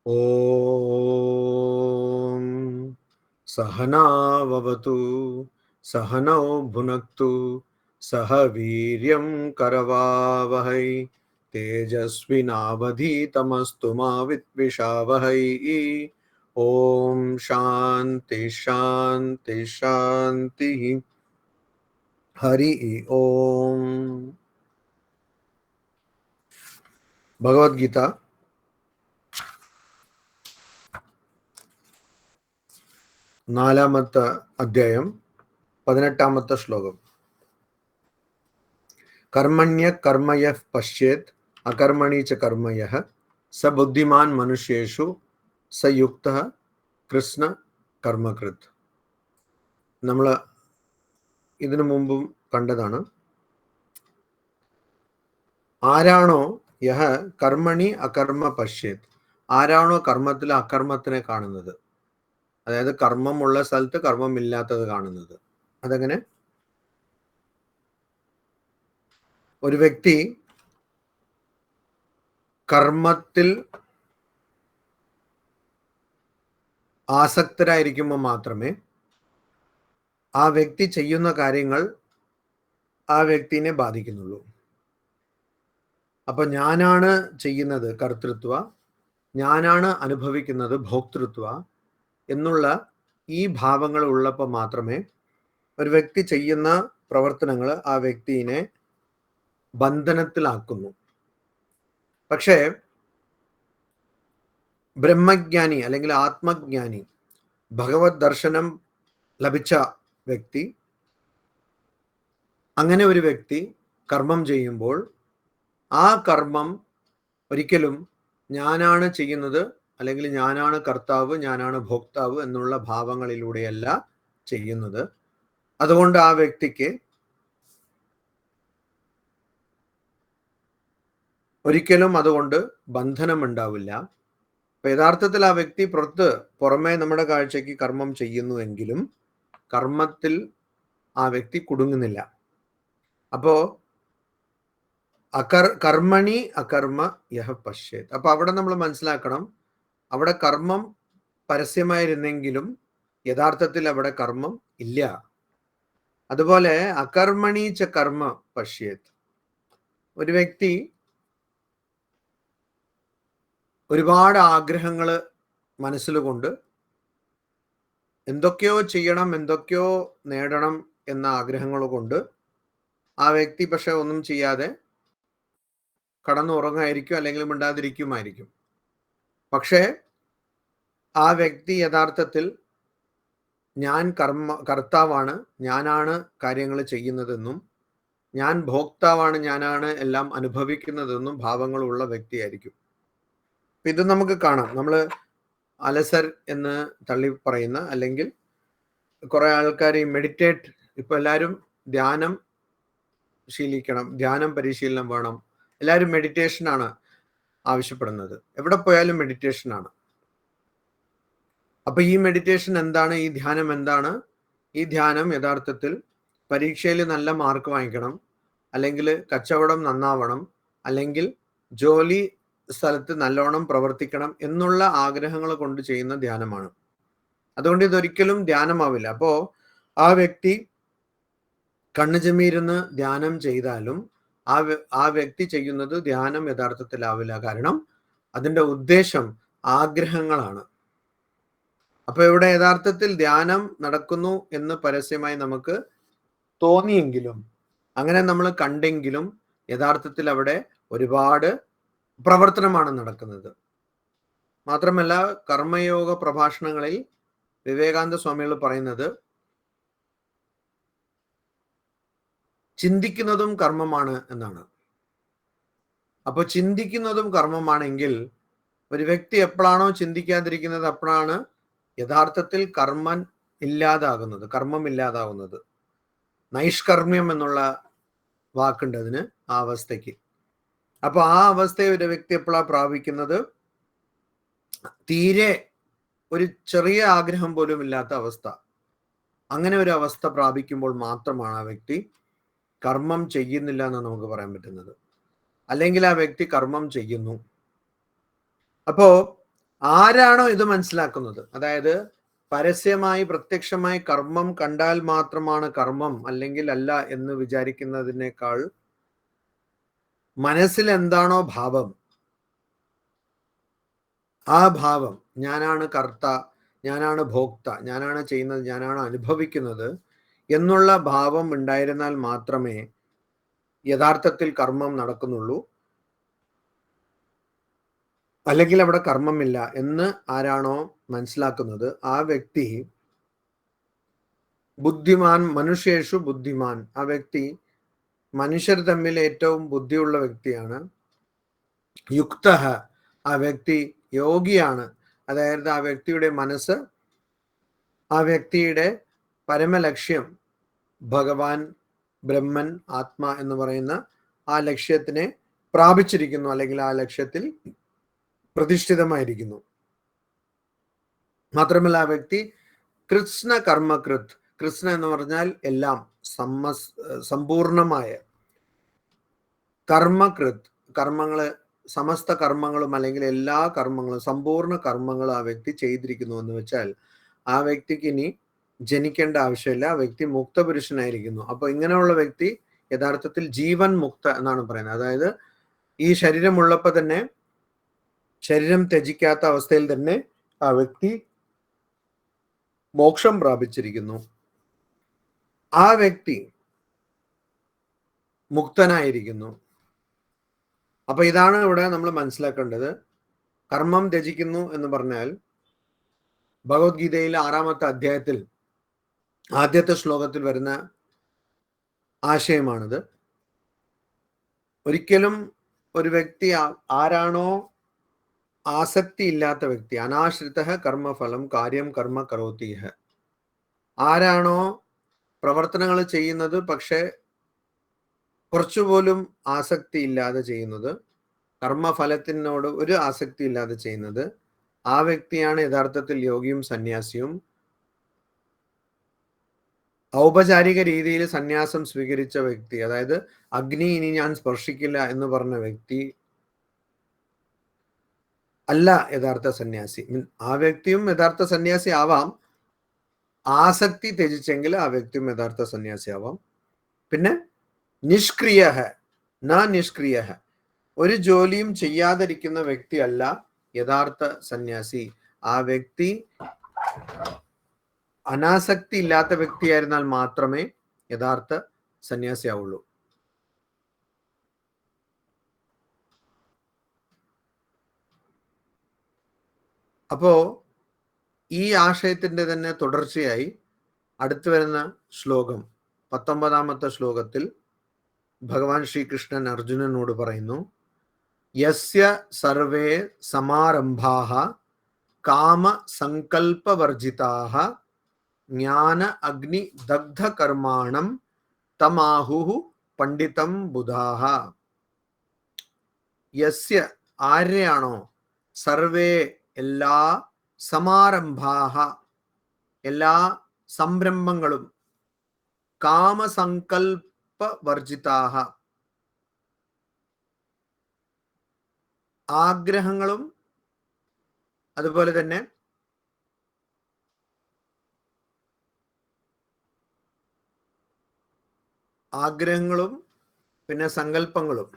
ഓം സഹനാവവതു സഹനൗ ഭുനക്തു സഹ വീര്യം കരവാവഹൈ തേജസ്വിനാവധീതമസ്തു മാ വിദ്വിഷാവഹൈ. ഓം ശാന്തി ശാന്തി ശാന്തി. ഹരി ഓം. ഭഗവത്ഗീത നാലാമത്തെ അധ്യായം 18ാമത്തെ ശ്ലോകം. കർമ്മണ്യ കർമ്മയഃ പശ്യേത് അകർമ്മണി ച കർമ്മയഃ സ ബുദ്ധിമാൻ മനുഷ്യേഷു സയുക്തഃ കൃഷ്ണ കർമ്മകൃത്. നമ്മൾ ഇതിനു മുമ്പും കണ്ടതാണ്. ആരാണോ യഹ കർമ്മണി അകർമ്മ പശ്യേത്, ആരാണോ കർമ്മത്തിൽ അകർമ്മത്തിനെ കാണുന്നത്, അതായത് കർമ്മമുള്ള സ്ഥലത്ത് കർമ്മമില്ലാത്തത് കാണുന്നത്. അതെങ്ങനെ? ഒരു വ്യക്തി കർമ്മത്തിൽ ആസക്തരായിരിക്കുമ്പോൾ മാത്രമേ ആ വ്യക്തി ചെയ്യുന്ന കാര്യങ്ങൾ ആ വ്യക്തിനെ ബാധിക്കുന്നുള്ളൂ. അപ്പൊ ഞാനാണ് ചെയ്യുന്നത് കർത്തൃത്വ, ഞാനാണ് അനുഭവിക്കുന്നത് ഭോക്തൃത്വ എന്നുള്ള ഈ ഭാവങ്ങൾ ഉള്ളപ്പോൾ മാത്രമേ ഒരു വ്യക്തി ചെയ്യുന്ന പ്രവർത്തനങ്ങൾ ആ വ്യക്തിയെ ബന്ധനത്തിലാക്കുന്നു. പക്ഷേ ബ്രഹ്മജ്ഞാനി അല്ലെങ്കിൽ ആത്മജ്ഞാനി, ഭഗവത് ദർശനം ലഭിച്ച വ്യക്തി, അങ്ങനെ ഒരു വ്യക്തി കർമ്മം ചെയ്യുമ്പോൾ ആ കർമ്മം ഒരിക്കലും ഞാനാണ് ചെയ്യുന്നത് അല്ലെങ്കിൽ ഞാനാണ് കർത്താവ്, ഞാനാണ് ഭോക്താവ് എന്നുള്ള ഭാവങ്ങളിലൂടെയല്ല ചെയ്യുന്നത്. അതുകൊണ്ട് ആ വ്യക്തിക്ക് ഒരിക്കലും അതുകൊണ്ട് ബന്ധനം ഉണ്ടാവില്ല. അപ്പൊ യഥാർത്ഥത്തിൽ ആ വ്യക്തി പുറമേ നമ്മുടെ കാഴ്ചയ്ക്ക് കർമ്മം ചെയ്യുന്നുവെങ്കിലും കർമ്മത്തിൽ ആ വ്യക്തി കുടുങ്ങുന്നില്ല. അപ്പോ കർമ്മണി അകർമ്മ യഹ പശ്യേത്. അപ്പൊ അവിടെ നമ്മൾ മനസ്സിലാക്കണം, അവിടെ കർമ്മം പരസ്യമായിരുന്നെങ്കിലും യഥാർത്ഥത്തിൽ അവിടെ കർമ്മം ഇല്ല. അതുപോലെ അകർമ്മണി ച കർമ്മ പശ്യേത്. ഒരു വ്യക്തി ഒരുപാട് ആഗ്രഹങ്ങൾ മനസ്സിലുകൊണ്ട് എന്തൊക്കെയോ ചെയ്യണം, എന്തൊക്കെയോ നേടണം എന്ന ആഗ്രഹങ്ങൾ കൊണ്ട് ആ വ്യക്തി പക്ഷെ ഒന്നും ചെയ്യാതെ കടന്നുറങ്ങായിരിക്കും അല്ലെങ്കിൽ മിണ്ടാതിരിക്കുമായിരിക്കും. പക്ഷേ ആ വ്യക്തി യഥാർത്ഥത്തിൽ ഞാൻ കർത്താവാണ്, ഞാനാണ് കാര്യങ്ങൾ ചെയ്യുന്നതെന്നും ഞാൻ ഭോക്താവാണ്, ഞാനാണ് എല്ലാം അനുഭവിക്കുന്നതെന്നും ഭാവങ്ങളുള്ള വ്യക്തിയായിരിക്കും. ഇത് നമുക്ക് കാണാം. നമ്മൾ അലസർ എന്ന് തള്ളി പറയുന്ന, അല്ലെങ്കിൽ കുറെ ആൾക്കാർ ഈ മെഡിറ്റേറ്റ്, ഇപ്പൊ എല്ലാവരും ധ്യാനം ശീലിക്കണം, ധ്യാനം പരിശീലനം വേണം, എല്ലാവരും മെഡിറ്റേഷനാണ് ആവശ്യപ്പെടുന്നത്. എവിടെ പോയാലും മെഡിറ്റേഷനാണ്. അപ്പൊ ഈ മെഡിറ്റേഷൻ എന്താണ്? ഈ ധ്യാനം എന്താണ്? ഈ ധ്യാനം യഥാർത്ഥത്തിൽ പരീക്ഷയിൽ നല്ല മാർക്ക് വാങ്ങിക്കണം, അല്ലെങ്കിൽ കച്ചവടം നന്നാവണം, അല്ലെങ്കിൽ ജോലി സ്ഥലത്ത് നല്ലോണം പ്രവർത്തിക്കണം എന്നുള്ള ആഗ്രഹങ്ങൾ കൊണ്ട് ചെയ്യുന്ന ധ്യാനമാണ്. അതുകൊണ്ട് ഇതൊരിക്കലും ധ്യാനമാവില്ല. അപ്പോ ആ വ്യക്തി കണ്ണു ചെമ്മിയിരുന്ന് ധ്യാനം ചെയ്താലും ആ വ്യക്തി ചെയ്യുന്നത് ധ്യാനം യഥാർത്ഥത്തിലാവില്ല. കാരണം അതിന്റെ ഉദ്ദേശം ആഗ്രഹങ്ങളാണ്. അപ്പൊ ഇവിടെ യഥാർത്ഥത്തിൽ ധ്യാനം നടക്കുന്നു എന്ന് പരസ്യമായി നമുക്ക് തോന്നിയെങ്കിലും, അങ്ങനെ നമ്മൾ കണ്ടെങ്കിലും, യഥാർത്ഥത്തിൽ അവിടെ ഒരുപാട് പ്രവർത്തനമാണ് നടക്കുന്നത്. മാത്രമല്ല കർമ്മയോഗ പ്രഭാഷണങ്ങളിൽ വിവേകാനന്ദ സ്വാമികൾ പറയുന്നത് ചിന്തിക്കുന്നതും കർമ്മമാണ് എന്നാണ്. അപ്പോൾ ചിന്തിക്കുന്നതും കർമ്മമാണെങ്കിൽ ഒരു വ്യക്തി എപ്പോഴാണോ ചിന്തിക്കാതിരിക്കുന്നത് അപ്പോഴാണ് യഥാർത്ഥത്തിൽ കർമ്മം ഇല്ലാതാകുന്നത്. നൈഷ്കർമ്മ്യം എന്നുള്ള വാക്കുണ്ട് അതിന്, ആ അവസ്ഥയ്ക്ക്. അപ്പൊ ആ അവസ്ഥയെ ഒരു വ്യക്തി എപ്പോഴാണ് പ്രാപിക്കുന്നത്? തീരെ ഒരു ചെറിയ ആഗ്രഹം പോലും ഇല്ലാത്ത അവസ്ഥ. അങ്ങനെ ഒരു അവസ്ഥ പ്രാപിക്കുമ്പോൾ മാത്രമാണ് ആ വ്യക്തി കർമ്മം ചെയ്യുന്നില്ല എന്ന് നമുക്ക് പറയാൻ പറ്റുന്നത്. അല്ലെങ്കിൽ ആ വ്യക്തി കർമ്മം ചെയ്യുന്നു. അപ്പോ ആരാണോ ഇത് മനസ്സിലാക്കുന്നത്, അതായത് പരസ്യമായി പ്രത്യക്ഷമായി കർമ്മം കണ്ടാൽ മാത്രമാണ് കർമ്മം അല്ലെങ്കിൽ അല്ല എന്ന് വിചാരിക്കുന്നതിനേക്കാൾ മനസ്സിൽ എന്താണോ ഭാവം, ആ ഭാവം ഞാനാണ് കർത്ത, ഞാനാണ് ഭോക്ത, ഞാനാണ് ചെയ്യുന്നത്, ഞാനാണ് അനുഭവിക്കുന്നത് എന്നുള്ള ഭാവം ഉണ്ടായിരുന്നാൽ മാത്രമേ യഥാർത്ഥത്തിൽ കർമ്മം നടക്കുന്നുള്ളൂ. അല്ലെങ്കിൽ അവിടെ കർമ്മമില്ല എന്ന് ആരാണോ മനസ്സിലാക്കുന്നത് ആ വ്യക്തി ബുദ്ധിമാൻ, മനുഷ്യേഷു ബുദ്ധിമാൻ, ആ വ്യക്തി മനുഷ്യർ തമ്മിൽ ഏറ്റവും ബുദ്ധിയുള്ള വ്യക്തിയാണ്. യുക്ത, ആ വ്യക്തി യോഗിയാണ്. അതായത് ആ വ്യക്തിയുടെ മനസ്സ്, ആ വ്യക്തിയുടെ പരമലക്ഷ്യം ഭഗവാൻ, ബ്രഹ്മൻ, ആത്മ എന്ന് പറയുന്ന ആ ലക്ഷ്യത്തിനെ പ്രാപിച്ചിരിക്കുന്നു, അല്ലെങ്കിൽ ആ ലക്ഷ്യത്തിൽ പ്രതിഷ്ഠിതമായിരിക്കുന്നു. മാത്രമല്ല ആ വ്യക്തി കൃഷ്ണ കർമ്മകൃത്, കൃഷ്ണ എന്ന് പറഞ്ഞാൽ എല്ലാം, സമ്പൂർണമായ കർമ്മകൃത്, കർമ്മങ്ങള്, സമസ്ത കർമ്മങ്ങളും അല്ലെങ്കിൽ എല്ലാ കർമ്മങ്ങളും, സമ്പൂർണ്ണ കർമ്മങ്ങളും ആ വ്യക്തി ചെയ്തിരിക്കുന്നു എന്ന് വെച്ചാൽ ആ വ്യക്തിക്ക് ഇനി ജനിക്കേണ്ട ആവശ്യമില്ല, ആ വ്യക്തി മുക്തപുരുഷനായിരിക്കുന്നു. അപ്പൊ ഇങ്ങനെയുള്ള വ്യക്തി യഥാർത്ഥത്തിൽ ജീവൻ മുക്ത എന്നാണ് പറയുന്നത്. അതായത് ഈ ശരീരമുള്ളപ്പോൾ തന്നെ, ശരീരം ത്യജിക്കാത്ത അവസ്ഥയിൽ തന്നെ ആ വ്യക്തി മോക്ഷം പ്രാപിച്ചിരിക്കുന്നു. ആ വ്യക്തി മുക്തനായിരിക്കുന്നു. അപ്പൊ ഇതാണ് ഇവിടെ നമ്മൾ മനസ്സിലാക്കേണ്ടത്. കർമ്മം ത്യജിക്കുന്നു എന്ന് പറഞ്ഞാൽ ഭഗവത്ഗീതയിലെ 6-ാമത്തെ അധ്യായത്തിൽ ആദ്യത്തെ ശ്ലോകത്തിൽ വരുന്ന ആശയമാണിത്. ഒരിക്കലും ഒരു വ്യക്തി ആരാണോ ആസക്തി ഇല്ലാത്ത വ്യക്തി, അനാശ്രിത കർമ്മഫലം കാര്യം കർമ്മ കരോതിഹ, ആരാണോ പ്രവർത്തനങ്ങൾ ചെയ്യുന്നത് പക്ഷെ കുറച്ചുപോലും ആസക്തി ഇല്ലാതെ ചെയ്യുന്നത്, കർമ്മഫലത്തിനോട് ഒരു ആസക്തി ഇല്ലാതെ ചെയ്യുന്നത്, ആ വ്യക്തിയാണ് യഥാർത്ഥത്തിൽ യോഗിയും സന്യാസിയും. ഔപചാരിക രീതിയിൽ സന്യാസം സ്വീകരിച്ച വ്യക്തി, അതായത് അഗ്നി ഇനി ഞാൻ സ്പർശിക്കില്ല എന്ന് പറഞ്ഞ വ്യക്തി അല്ല യഥാർത്ഥ സന്യാസി. ആ വ്യക്തിയും യഥാർത്ഥ സന്യാസി ആവാം, ആസക്തി ത്യജിച്ചെങ്കിൽ ആ വ്യക്തിയും യഥാർത്ഥ സന്യാസി ആവാം. പിന്നെ നിഷ്ക്രിയ, നിഷ്ക്രിയ, ഒരു ജോലിയും ചെയ്യാതിരിക്കുന്ന വ്യക്തി അല്ല യഥാർത്ഥ സന്യാസി. ആ വ്യക്തി അനാസക്തി ഇല്ലാത്ത വ്യക്തിയായിരുന്നാൽ മാത്രമേ യഥാർത്ഥ സന്യാസി ആവുള്ളൂ. അപ്പോ ഈ ആശയത്തിന്റെ തന്നെ തുടർച്ചയായി അടുത്തു വരുന്ന ശ്ലോകം, 19-ാമത്തെ ശ്ലോകത്തിൽ ഭഗവാൻ ശ്രീകൃഷ്ണൻ അർജുനനോട് പറയുന്നു, യസ്യ സർവേ സമാരംഭാഃ കാമ സങ്കൽപ്പവർജിതാഃ ജ്ഞാന അഗ്നി ദഗ്ധ കർമാണം തമാഹുഃ പണ്ഡിതം ബുധാഃ. യസ്യ, ആരെയാണോ, സർവേ എല്ലാ, സമാരംഭാഃ എല്ലാ സംരംഭങ്ങളും, കാമസങ്കൽപ്പവർജിതാഃ ആഗ്രഹങ്ങളും അതുപോലെ തന്നെ ആഗ്രഹങ്ങളും പിന്നെ സങ്കല്പങ്ങളും,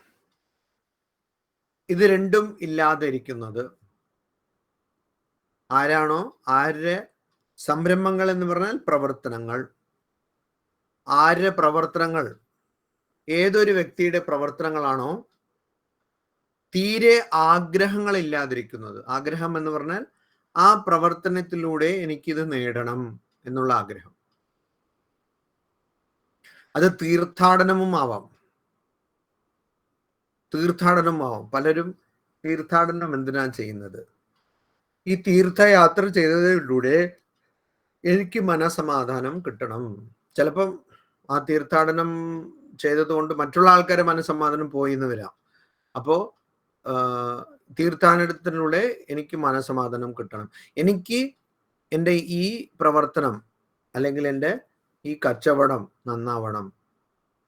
ഇത് രണ്ടും ഇല്ലാതെ ഇരിക്കുന്നത് ആരാണോ, ആരുടെ സംരംഭങ്ങൾ എന്ന് പറഞ്ഞാൽ പ്രവർത്തനങ്ങൾ, ആരുടെ പ്രവർത്തനങ്ങൾ, ഏതൊരു വ്യക്തിയുടെ പ്രവർത്തനങ്ങളാണോ തീരെ ആഗ്രഹങ്ങൾ ഇല്ലാതിരിക്കുന്നത്, ആഗ്രഹം എന്ന് പറഞ്ഞാൽ ആ പ്രവർത്തനത്തിലൂടെ എനിക്കിത് നേടണം എന്നുള്ള ആഗ്രഹം, അത് തീർത്ഥാടനവും ആവാം. പലരും തീർത്ഥാടനം എന്തിനാ ചെയ്യുന്നത്? ഈ തീർത്ഥയാത്ര ചെയ്തതിലൂടെ എനിക്ക് മനസമാധാനം കിട്ടണം. ചിലപ്പം ആ തീർത്ഥാടനം ചെയ്തതുകൊണ്ട് മറ്റുള്ള ആൾക്കാരെ മനസമാധാനം പോയി എന്ന് വരാം. അപ്പോ തീർത്ഥാടനത്തിലൂടെ എനിക്ക് മനസമാധാനം കിട്ടണം, എനിക്ക് എൻ്റെ ഈ പ്രവർത്തനം അല്ലെങ്കിൽ എൻ്റെ ഈ കച്ചവടം നന്നാവണം,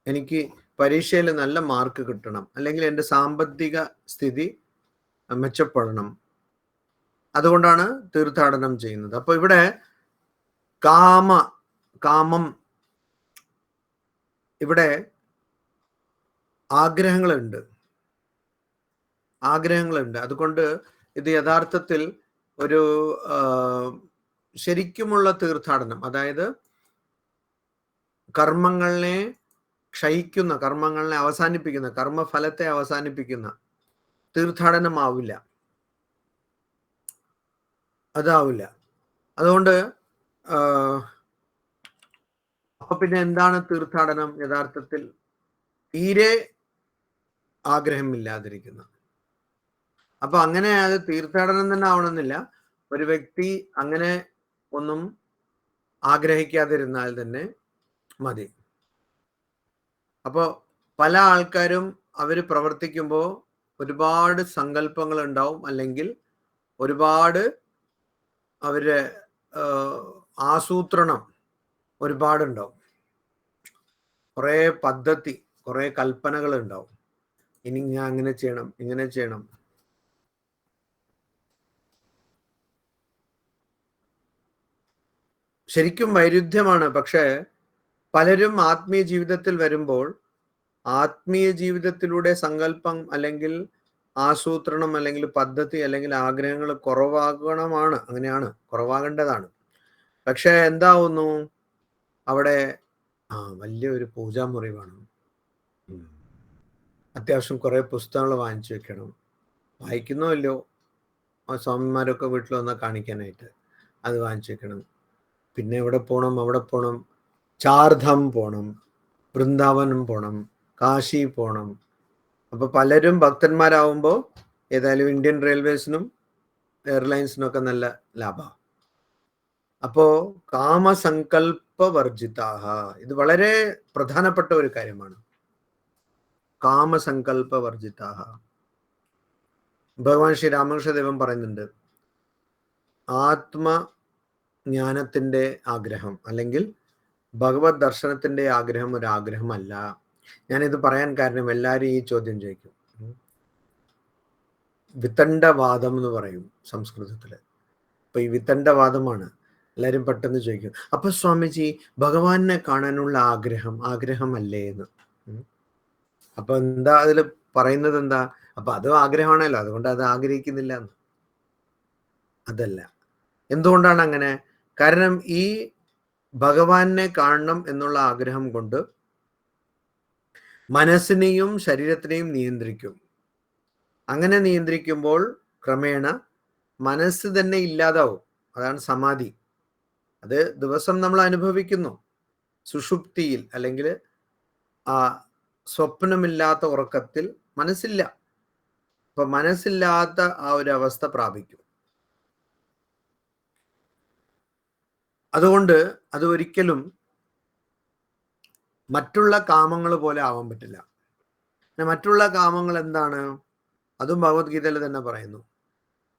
എനിക്ക് പരീക്ഷയിൽ നല്ല മാർക്ക് കിട്ടണം, അല്ലെങ്കിൽ എൻ്റെ സാമ്പത്തിക സ്ഥിതി മെച്ചപ്പെടണം, അതുകൊണ്ടാണ് തീർത്ഥാടനം ചെയ്യുന്നത്. അപ്പൊ ഇവിടെ കാമം ഇവിടെ ആഗ്രഹങ്ങളുണ്ട്. അതുകൊണ്ട് ഇത് യഥാർത്ഥത്തിൽ ഒരു ശരിക്കുമുള്ള തീർത്ഥാടനം, അതായത് കർമ്മങ്ങളെ ക്ഷയിക്കുന്ന, കർമ്മങ്ങളെ അവസാനിപ്പിക്കുന്ന, കർമ്മഫലത്തെ അവസാനിപ്പിക്കുന്ന തീർത്ഥാടനമാവില്ല, അതാവില്ല. അതുകൊണ്ട് അപ്പൊ പിന്നെ എന്താണ് തീർത്ഥാടനം? യഥാർത്ഥത്തിൽ തീരെ ആഗ്രഹമില്ലാതിരിക്കുന്ന. അപ്പൊ അങ്ങനെ അത് തീർത്ഥാടനം തന്നെ ആവണമെന്നില്ല. ഒരു വ്യക്തി അങ്ങനെ ഒന്നും ആഗ്രഹിക്കാതിരുന്നാൽ തന്നെ മതി. അപ്പൊ പല ആൾക്കാരും അവർ പ്രവർത്തിക്കുമ്പോൾ ഒരുപാട് സങ്കല്പങ്ങൾ ഉണ്ടാവും, അല്ലെങ്കിൽ ഒരുപാട് അവരുടെ ആസൂത്രണം ഒരുപാടുണ്ടാവും, കുറേ പദ്ധതി, കുറേ കൽപ്പനകൾ ഉണ്ടാവും. ഇനി ഞാൻ അങ്ങനെ ചെയ്യണം, ഇങ്ങനെ ചെയ്യണം. ശരിക്കും വൈരുദ്ധ്യമാണ്. പക്ഷേ പലരും ആത്മീയ ജീവിതത്തിൽ വരുമ്പോൾ ആത്മീയ ജീവിതത്തിലൂടെ സങ്കല്പം അല്ലെങ്കിൽ ആസൂത്രണം അല്ലെങ്കിൽ പദ്ധതി അല്ലെങ്കിൽ ആഗ്രഹങ്ങൾ അങ്ങനെയാണ്, കുറവാകേണ്ടതാണ്. പക്ഷെ എന്താവുന്നു, അവിടെ വലിയൊരു പൂജാമുറി വേണം, അത്യാവശ്യം കുറേ പുസ്തകങ്ങൾ വാങ്ങിച്ചു വെക്കണം, വായിക്കുന്നോ ഇല്ലയോ സ്വാമിമാരൊക്കെ വീട്ടിൽ വന്നാൽ കാണിക്കാനായിട്ട് അത് വാങ്ങിച്ചു വെക്കണം. പിന്നെ അവിടെ പോകണം, ചാർധാം പോകണം, വൃന്ദാവനം പോകണം, കാശി പോകണം. അപ്പൊ പലരും ഭക്തന്മാരാവുമ്പോൾ ഏതായാലും ഇന്ത്യൻ റെയിൽവേസിനും എയർലൈൻസിനൊക്കെ നല്ല ലാഭമാണ്. അപ്പോ കാമസങ്കല്പവർജിതാഹ, ഇത് വളരെ പ്രധാനപ്പെട്ട ഒരു കാര്യമാണ്. കാമസങ്കല്പവർജിതാഹ. ഭഗവാൻ ശ്രീ രാമകൃഷ്ണദേവൻ പറയുന്നുണ്ട്, ആത്മജ്ഞാനത്തിന്റെ ആഗ്രഹം അല്ലെങ്കിൽ ഭഗവത് ദർശനത്തിന്റെ ആഗ്രഹം ഒരു ആഗ്രഹമല്ല. ഞാനിത് പറയാൻ കാരണം എല്ലാവരും ഈ ചോദ്യം ചോദിക്കും. വിത്തണ്ഡവാദം എന്ന് പറയും സംസ്കൃതത്തില്. അപ്പൊ ഈ വിത്തണ്ഡവാദമാണ്. എല്ലാവരും പെട്ടെന്ന് ചോദിക്കും, അപ്പൊ സ്വാമിജി ഭഗവാനെ കാണാനുള്ള ആഗ്രഹമല്ലേ എന്ന്. അപ്പൊ എന്താ അതിൽ പറയുന്നത്? എന്താ? അപ്പൊ അതും ആഗ്രഹമാണല്ലോ, അതുകൊണ്ട് അത് ആഗ്രഹിക്കുന്നില്ല എന്ന്. അതല്ല. എന്തുകൊണ്ടാണ് അങ്ങനെ? കാരണം ഈ ഭഗവാനെ കാണണം എന്നുള്ള ആഗ്രഹം കൊണ്ട് മനസ്സിനെയും ശരീരത്തിനെയും നിയന്ത്രിക്കും. അങ്ങനെ നിയന്ത്രിക്കുമ്പോൾ ക്രമേണ മനസ്സ് തന്നെ ഇല്ലാതാവും. അതാണ് സമാധി. അത് ദിവസം നമ്മൾ അനുഭവിക്കുന്നു. സുഷുപ്തിയിൽ അല്ലെങ്കിൽ ആ സ്വപ്നമില്ലാത്ത ഉറക്കത്തിൽ മനസ്സില്ല. അപ്പൊ മനസ്സില്ലാത്ത ആ ഒരു അവസ്ഥ പ്രാപിക്കും. അതുകൊണ്ട് അത് ഒരിക്കലും മറ്റുള്ള കാമങ്ങൾ പോലെ ആവാൻ പറ്റില്ല. മറ്റുള്ള കാമങ്ങൾ എന്താണ്? അതും ഭഗവത്ഗീതയിൽ തന്നെ പറയുന്നു.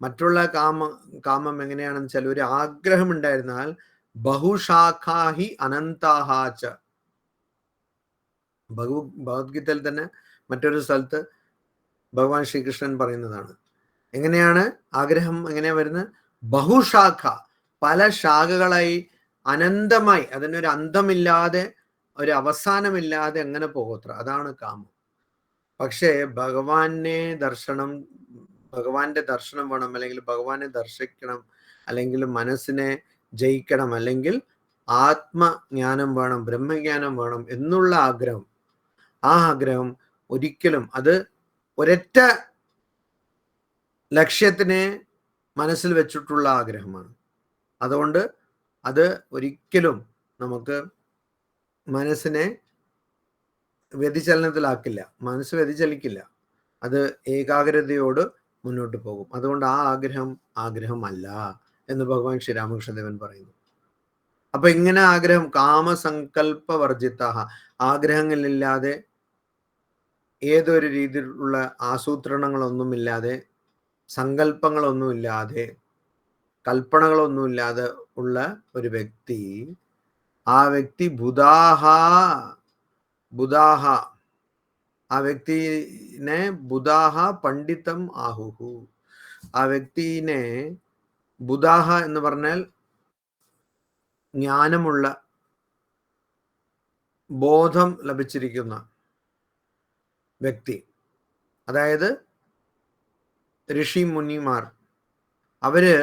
മറ്റുള്ള കാമം എങ്ങനെയാണെന്ന് വെച്ചാൽ, ഒരു ആഗ്രഹം ഉണ്ടായിരുന്നാൽ ബഹുശാഖാഹി അനന്താഹാച്ച. ഭഗവത്ഗീതയിൽ തന്നെ മറ്റൊരു സ്ഥലത്ത് ഭഗവാൻ ശ്രീകൃഷ്ണൻ പറയുന്നതാണ്. എങ്ങനെയാണ് ആഗ്രഹം എങ്ങനെയാ വരുന്നത്? ബഹുശാഖ, പല ശാഖകളായി അനന്തമായി, അതിനൊരു അന്തമില്ലാതെ ഒരു അവസാനമില്ലാതെ എങ്ങനെ പോകത്ര, അതാണ് കാമം. പക്ഷേ ഭഗവാന്റെ ദർശനം വേണം, അല്ലെങ്കിൽ ഭഗവാനെ ദർശിക്കണം, അല്ലെങ്കിൽ മനസ്സിനെ ജയിക്കണം, അല്ലെങ്കിൽ ആത്മജ്ഞാനം വേണം, ബ്രഹ്മജ്ഞാനം വേണം എന്നുള്ള ആഗ്രഹം, ആ ആഗ്രഹം ഒരിക്കലും അത് ഒരൊറ്റ ലക്ഷ്യത്തിനെ മനസ്സിൽ വെച്ചിട്ടുള്ള ആഗ്രഹമാണ്. അതുകൊണ്ട് അത് ഒരിക്കലും നമുക്ക് മനസ്സിനെ വ്യതിചലനത്തിലാക്കില്ല, മനസ്സ് വ്യതിചലിക്കില്ല. അത് ഏകാഗ്രതയോട് മുന്നോട്ട് പോകും. അതുകൊണ്ട് ആ ആഗ്രഹമല്ല എന്ന് ഭഗവാൻ ശ്രീരാമകൃഷ്ണദേവൻ പറയുന്നു. അപ്പൊ ഇങ്ങനെ ആഗ്രഹം കാമസങ്കല്പ വർജിത, ആഗ്രഹങ്ങളില്ലാതെ, ഏതൊരു രീതിയിലുള്ള ആസൂത്രണങ്ങളൊന്നുമില്ലാതെ, സങ്കല്പങ്ങളൊന്നുമില്ലാതെ, കൽപ്പനകളൊന്നുമില്ലാതെ ഉള്ള ഒരു വ്യക്തി, ആ വ്യക്തി ബുധാഹ, ആ വ്യക്തിനെ ബുധാഹ പണ്ഡിതം ആഹുഹു, ആ വ്യക്തിനെ ബുധാഹ എന്ന് പറഞ്ഞാൽ ജ്ഞാനമുള്ള, ബോധം ലഭിച്ചിരിക്കുന്ന വ്യക്തി. അതായത് ഋഷി മുനിമാർ, അവര്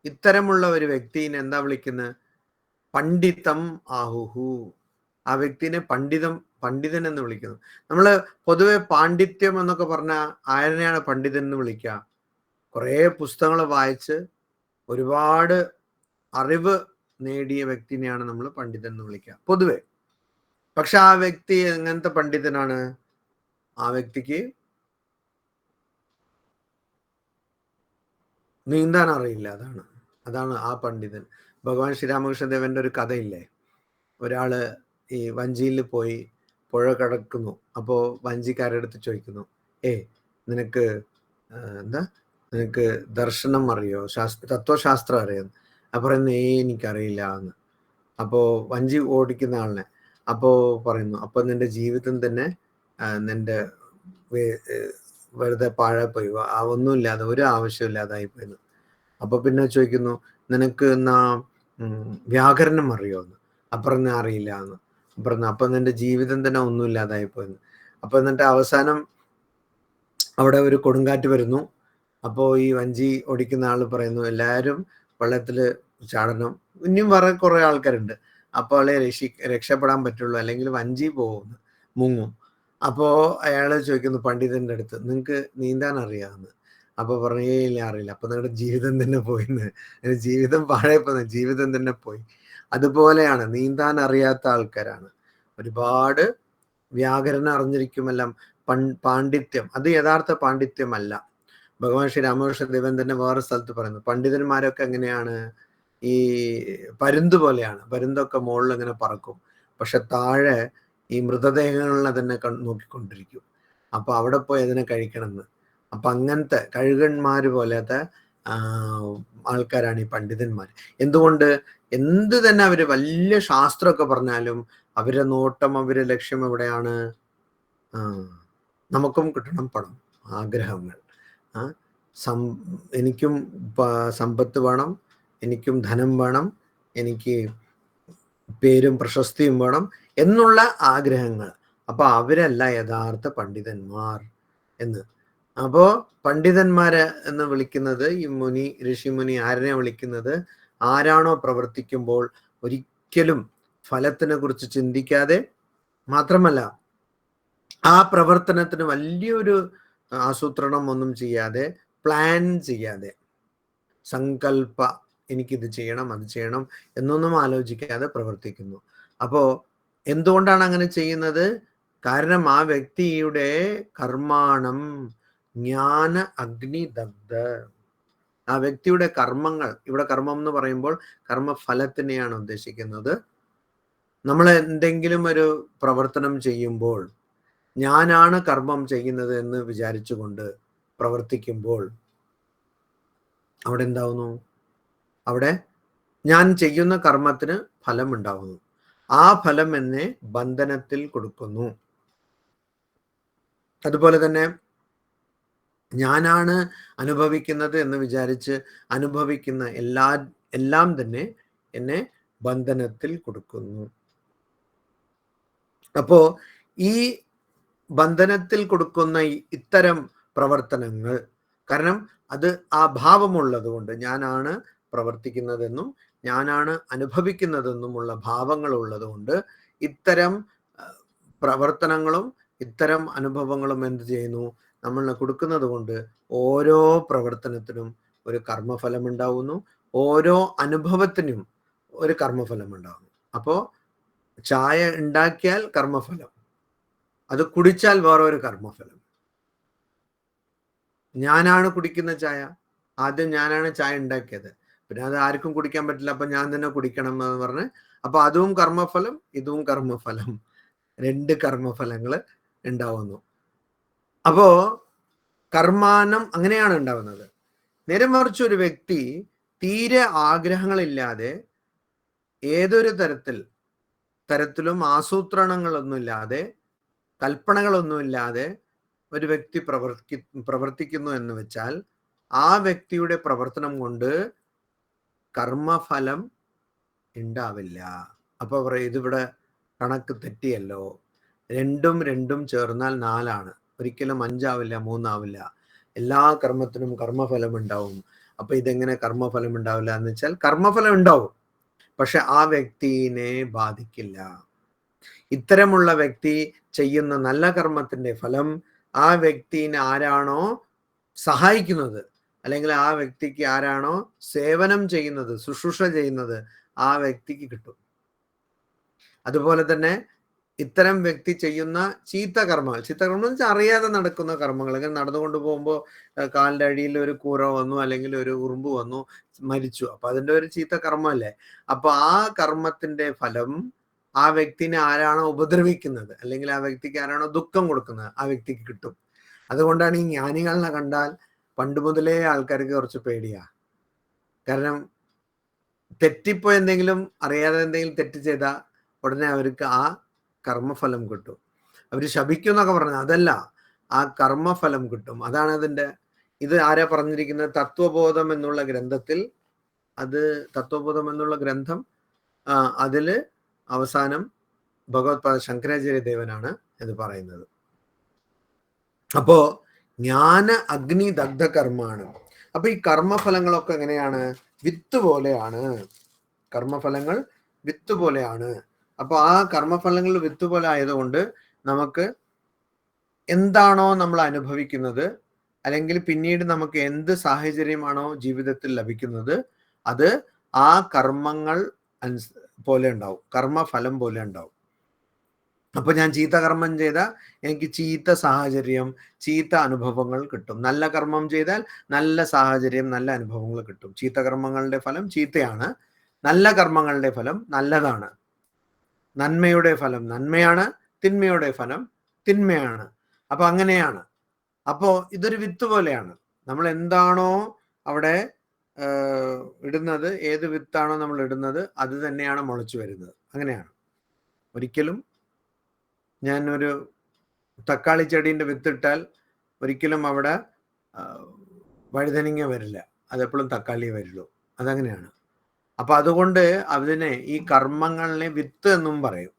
ഇത്തരമുള്ള ഒരു വ്യക്തിനെ എന്താ വിളിക്കുന്നത്? പണ്ഡിതം ആഹുഹു. ആ വ്യക്തിനെ പണ്ഡിതൻ എന്ന് വിളിക്കുന്നു. നമ്മൾ പൊതുവെ പാണ്ഡിത്യം എന്നൊക്കെ പറഞ്ഞാൽ ആരെയാണ് പണ്ഡിതൻ എന്ന് വിളിക്കുക? കുറേ പുസ്തകങ്ങൾ വായിച്ച് ഒരുപാട് അറിവ് നേടിയ വ്യക്തിനെയാണ് നമ്മൾ പണ്ഡിതൻ എന്ന് വിളിക്കുക പൊതുവെ. പക്ഷെ ആ വ്യക്തി എങ്ങനത്തെ പണ്ഡിതനാണ്? ആ വ്യക്തിക്ക് നീന്താൻ അറിയില്ല. അതാണ് ആ പണ്ഡിതൻ. ഭഗവാൻ ശ്രീരാമകൃഷ്ണദേവന്റെ ഒരു കഥയില്ലേ, ഒരാള് ഈ വഞ്ചിയിൽ പോയി പുഴ കടക്കുന്നു. അപ്പോൾ വഞ്ചിക്കാരടുത്ത് ചോദിക്കുന്നു, നിനക്ക് നിനക്ക് ദർശനം അറിയോ, തത്വശാസ്ത്രം അറിയോ? അപ്പൊ പറയുന്നു, എനിക്കറിയില്ല എന്ന്. അപ്പോൾ വഞ്ചി ഓടിക്കുന്ന ആളിനെ അപ്പോൾ പറയുന്നു, അപ്പൊ നിന്റെ ജീവിതം തന്നെ നിന്റെ വെറുതെ പാഴായിപ്പോയി, ഒന്നുമില്ലാതെ, ഒരു ആവശ്യമില്ലാതായിപ്പോയെന്ന്. അപ്പൊ പിന്നെ ചോദിക്കുന്നു, നിനക്ക് എന്നാ വ്യാകരണം അറിയോന്ന്? അപ്പറഞ്ഞ അറിയില്ല എന്ന് പറഞ്ഞു. അപ്പൊ നിന്റെ ജീവിതം തന്നെ ഒന്നുമില്ലാതായിപ്പോയെന്ന്. അപ്പൊ എന്നിട്ട് അവസാനം അവിടെ ഒരു കൊടുങ്കാറ്റ് വരുന്നു. അപ്പോൾ ഈ വഞ്ചി ഓടിക്കുന്ന ആൾ പറയുന്നു, എല്ലാവരും വെള്ളത്തില് ചാടണം, ഇനിയും വേറെ കുറെ ആൾക്കാരുണ്ട്, അപ്പോൾ അവളെ രക്ഷപ്പെടാൻ പറ്റുള്ളൂ, അല്ലെങ്കിൽ വഞ്ചി പോകുന്നു, മുങ്ങും. അപ്പോ അയാള് ചോദിക്കുന്നു പണ്ഡിതന്റെ അടുത്ത്, നിങ്ങക്ക് നീന്താൻ അറിയാമെന്ന്. അപ്പൊ പറഞ്ഞേ, ഇല്ല, അറിയില്ല. അപ്പൊ നിങ്ങളുടെ ജീവിതം തന്നെ പോയിന്ന്. ജീവിതം പാഴായിപ്പോയി, ജീവിതം തന്നെ പോയി. അതുപോലെയാണ്, നീന്താൻ അറിയാത്ത ആൾക്കാരാണ്. ഒരുപാട് വ്യാകരണം അറിഞ്ഞിരിക്കുമെല്ലാം പാണ്ഡിത്യം, അത് യഥാർത്ഥ പാണ്ഡിത്യമല്ല. ഭഗവാൻ ശ്രീ രാമകൃഷ്ണദേവൻ തന്നെ വേറെ സ്ഥലത്ത് പറയുന്നു, പണ്ഡിതന്മാരൊക്കെ എങ്ങനെയാണ്? ഈ പരുന്ത് പോലെയാണ്. പരുന്തൊക്കെ മുകളിൽ ഇങ്ങനെ പറക്കും, പക്ഷെ താഴെ ഈ മൃതദേഹങ്ങളെ തന്നെ നോക്കിക്കൊണ്ടിരിക്കും. അപ്പൊ അവിടെ പോയി അതിനെ കഴിക്കണമെന്ന്. അപ്പൊ അങ്ങനത്തെ കഴുകന്മാര് പോലത്തെ ആൾക്കാരാണ് ഈ പണ്ഡിതന്മാർ. എന്തുകൊണ്ട്? എന്ത് തന്നെ അവര് വലിയ ശാസ്ത്രമൊക്കെ പറഞ്ഞാലും അവരുടെ നോട്ടം, അവരുടെ ലക്ഷ്യം എവിടെയാണ്? നമുക്കും കിട്ടണം പണം, ആഗ്രഹങ്ങൾ. എനിക്കും സമ്പത്ത് വേണം, എനിക്കും ധനം വേണം, എനിക്ക് പേരും പ്രശസ്തിയും വേണം എന്നുള്ള ആഗ്രഹങ്ങൾ. അപ്പൊ അവരല്ല യഥാർത്ഥ പണ്ഡിതന്മാർ എന്ന്. അപ്പോ പണ്ഡിതന്മാര് എന്ന് വിളിക്കുന്നത് ഈ ഋഷിമുനി ആരനെ വിളിക്കുന്നത്? ആരാണോ പ്രവർത്തിക്കുമ്പോൾ ഒരിക്കലും ഫലത്തിനെ കുറിച്ച് ചിന്തിക്കാതെ, മാത്രമല്ല ആ പ്രവർത്തനത്തിന് വലിയൊരു ആസൂത്രണം ഒന്നും ചെയ്യാതെ, പ്ലാൻ ചെയ്യാതെ, സങ്കല്പ എനിക്കിത് ചെയ്യണം, അത് ചെയ്യണം എന്നൊന്നും ആലോചിക്കാതെ പ്രവർത്തിക്കുന്നു. അപ്പോ എന്തുകൊണ്ടാണ് അങ്ങനെ ചെയ്യുന്നത്? കാരണം ആ വ്യക്തിയുടെ കർമാണം ജ്ഞാന അഗ്നിദഗ്ധ. ആ വ്യക്തിയുടെ കർമ്മങ്ങൾ, ഇവിടെ കർമ്മം എന്ന് പറയുമ്പോൾ കർമ്മഫലത്തിനെയാണ് ഉദ്ദേശിക്കുന്നത്. നമ്മൾ എന്തെങ്കിലും ഒരു പ്രവർത്തനം ചെയ്യുമ്പോൾ, ഞാനാണ് കർമ്മം ചെയ്യുന്നത് എന്ന് വിചാരിച്ചുകൊണ്ട് പ്രവർത്തിക്കുമ്പോൾ അവിടെ എന്താവുന്നു? അവിടെ ഞാൻ ചെയ്യുന്ന കർമ്മത്തിന് ഫലം ഉണ്ടാവുന്നു. ആ ഫലം എന്നെ ബന്ധനത്തിൽ കൊടുക്കുന്നു. അതുപോലെ തന്നെ ഞാനാണ് അനുഭവിക്കുന്നത് എന്ന് വിചാരിച്ച് അനുഭവിക്കുന്ന എല്ലാം തന്നെ എന്നെ ബന്ധനത്തിൽ കൊടുക്കുന്നു. അപ്പോ ഈ ബന്ധനത്തിൽ കൊടുക്കുന്ന ഇത്തരം പ്രവർത്തനങ്ങൾ, കാരണം അത് ആ ഭാവമുള്ളത് കൊണ്ട്, ഞാനാണ് പ്രവർത്തിക്കുന്നതെന്നും ഞാനാണ് അനുഭവിക്കുന്നതെന്നുമുള്ള ഭാവങ്ങൾ ഉള്ളത് കൊണ്ട്, ഇത്തരം പ്രവർത്തനങ്ങളും ഇത്തരം അനുഭവങ്ങളും എന്ത് ചെയ്യുന്നു? നമ്മൾ കൊടുക്കുന്നത് കൊണ്ട് ഓരോ പ്രവർത്തനത്തിനും ഒരു കർമ്മഫലം ഉണ്ടാവുന്നു, ഓരോ അനുഭവത്തിനും ഒരു കർമ്മഫലം ഉണ്ടാവുന്നു. അപ്പോ ചായ ഉണ്ടാക്കിയാൽ കർമ്മഫലം, അത് കുടിച്ചാൽ വേറെ ഒരു കർമ്മഫലം. ഞാനാണ് കുടിക്കുന്ന ചായ, ആദ്യം ഞാനാണ് ചായ ഉണ്ടാക്കിയത്, പിന്നെ അത് ആർക്കും കുടിക്കാൻ പറ്റില്ല, അപ്പൊ ഞാൻ തന്നെ കുടിക്കണം എന്ന് പറഞ്ഞ്, അപ്പൊ അതും കർമ്മഫലം, ഇതും കർമ്മഫലം, 2 കർമ്മഫലങ്ങൾ ഉണ്ടാവുന്നു. അപ്പോ കർമാനം അങ്ങനെയാണ് ഉണ്ടാവുന്നത്. നേരെ മറിച്ച് ഒരു വ്യക്തി തീരെ ആഗ്രഹങ്ങളില്ലാതെ, ഏതൊരു തരത്തിലും ആസൂത്രണങ്ങളൊന്നുമില്ലാതെ, കൽപ്പനകളൊന്നുമില്ലാതെ ഒരു വ്യക്തി പ്രവർത്തിക്കുന്നു എന്ന് വെച്ചാൽ, ആ വ്യക്തിയുടെ പ്രവർത്തനം കൊണ്ട് കർമ്മഫലം ഉണ്ടാവില്ല. അപ്പൊ പറയും ഇതിവിടെ കണക്ക് തെറ്റിയല്ലോ, രണ്ടും രണ്ടും ചേർന്നാൽ 4 ഒരിക്കലും 5 ആവില്ല, 3 ആവില്ല. എല്ലാ കർമ്മത്തിനും കർമ്മഫലം ഉണ്ടാവും. അപ്പൊ ഇതെങ്ങനെ കർമ്മഫലം ഉണ്ടാവില്ല എന്ന് വെച്ചാൽ കർമ്മഫലം ഉണ്ടാവും, പക്ഷെ ആ വ്യക്തിനെ ബാധിക്കില്ല. ഇത്തരമുള്ള വ്യക്തി ചെയ്യുന്ന നല്ല കർമ്മത്തിന്റെ ഫലം ആ വ്യക്തിനെ ആരാണോ സഹായിക്കുന്നത്, അല്ലെങ്കിൽ ആ വ്യക്തിക്ക് ആരാണോ സേവനം ചെയ്യുന്നത്, ശുശ്രൂഷ ചെയ്യുന്നത്, ആ വ്യക്തിക്ക് കിട്ടും. അതുപോലെ തന്നെ ഇത്തരം വ്യക്തി ചെയ്യുന്ന ചീത്ത കർമ്മങ്ങൾ എന്ന് വെച്ചാൽ അറിയാതെ നടക്കുന്ന കർമ്മങ്ങൾ, ഇങ്ങനെ നടന്നുകൊണ്ട് പോകുമ്പോൾ കാലിന്റെ അടിയിൽ ഒരു കൂര വന്നു, അല്ലെങ്കിൽ ഒരു ഉറുമ്പ് വന്നു, മരിച്ചു. അപ്പൊ അതിന്റെ ഒരു ചീത്ത കർമ്മമല്ലേ. അപ്പൊ ആ കർമ്മത്തിന്റെ ഫലം ആ വ്യക്തിനെ ആരാണോ ഉപദ്രവിക്കുന്നത്, അല്ലെങ്കിൽ ആ വ്യക്തിക്ക് ആരാണോ ദുഃഖം കൊടുക്കുന്നത്, ആ വ്യക്തിക്ക് കിട്ടും. അതുകൊണ്ടാണ് ഈ ജ്ഞാനികളെ കണ്ടാൽ പണ്ട് മുതലേ ആൾക്കാർക്ക് കുറച്ച് പേടിയാ. കാരണം തെറ്റിപ്പോ എന്തെങ്കിലും അറിയാതെ എന്തെങ്കിലും തെറ്റ് ചെയ്താൽ ഉടനെ അവർക്ക് ആ കർമ്മഫലം കിട്ടും. അവർ ശപിക്കും എന്നൊക്കെ പറഞ്ഞു, അതല്ല, ആ കർമ്മഫലം കിട്ടും. അതാണ് അതിൻ്റെ. ഇത് ആരാ പറഞ്ഞിരിക്കുന്നത്? തത്വബോധം എന്നുള്ള ഗ്രന്ഥത്തിൽ. അത് തത്വബോധം എന്നുള്ള ഗ്രന്ഥം, അതില് അവസാനം ഭഗവത്പാദ ശങ്കരാചാര്യദേവനാണ് ഇത് പറയുന്നത്. അപ്പോ ജ്ഞാന അഗ്നി ദഗ്ധ കർമ്മമാണ്. അപ്പൊ ഈ കർമ്മഫലങ്ങളൊക്കെ എങ്ങനെയാണ്? വിത്ത് പോലെയാണ്. കർമ്മഫലങ്ങൾ വിത്ത് പോലെയാണ്. അപ്പൊ ആ കർമ്മഫലങ്ങൾ വിത്ത് പോലെ ആയതുകൊണ്ട് നമുക്ക് എന്താണോ നമ്മൾ അനുഭവിക്കുന്നത്, അല്ലെങ്കിൽ പിന്നീട് നമുക്ക് എന്ത് സാഹചര്യമാണോ ജീവിതത്തിൽ ലഭിക്കുന്നത്, അത് ആ കർമ്മങ്ങൾ പോലെ ഉണ്ടാവും, കർമ്മഫലം പോലെ ഉണ്ടാവും. അപ്പൊ ഞാൻ ചീത്ത കർമ്മം ചെയ്താൽ എനിക്ക് ചീത്ത സാഹചര്യം, ചീത്ത അനുഭവങ്ങൾ കിട്ടും. നല്ല കർമ്മം ചെയ്താൽ നല്ല സാഹചര്യം, നല്ല അനുഭവങ്ങൾ കിട്ടും. ചീത്ത കർമ്മങ്ങളുടെ ഫലം ചീത്തയാണ്, നല്ല കർമ്മങ്ങളുടെ ഫലം നല്ലതാണ്. നന്മയുടെ ഫലം നന്മയാണ്, തിന്മയുടെ ഫലം തിന്മയാണ്. അപ്പൊ അങ്ങനെയാണ്. അപ്പോ ഇതൊരു വിത്ത് പോലെയാണ്. നമ്മൾ എന്താണോ അവിടെ ഇടുന്നത്, ഏത് വിത്താണോ നമ്മൾ ഇടുന്നത്, അത് തന്നെയാണ് മുളച്ചു വരുന്നത്. അങ്ങനെയാണ്. ഒരിക്കലും ഞാൻ ഒരു തക്കാളി ചെടീൻ്റെ വിത്തിട്ടാൽ ഒരിക്കലും അവിടെ വഴുതനങ്ങ വരില്ല, അതെപ്പോഴും തക്കാളി വരുള്ളൂ. അതങ്ങനെയാണ്. അപ്പൊ അതുകൊണ്ട് അതിനെ, ഈ കർമ്മങ്ങളിനെ വിത്ത് എന്നും പറയും.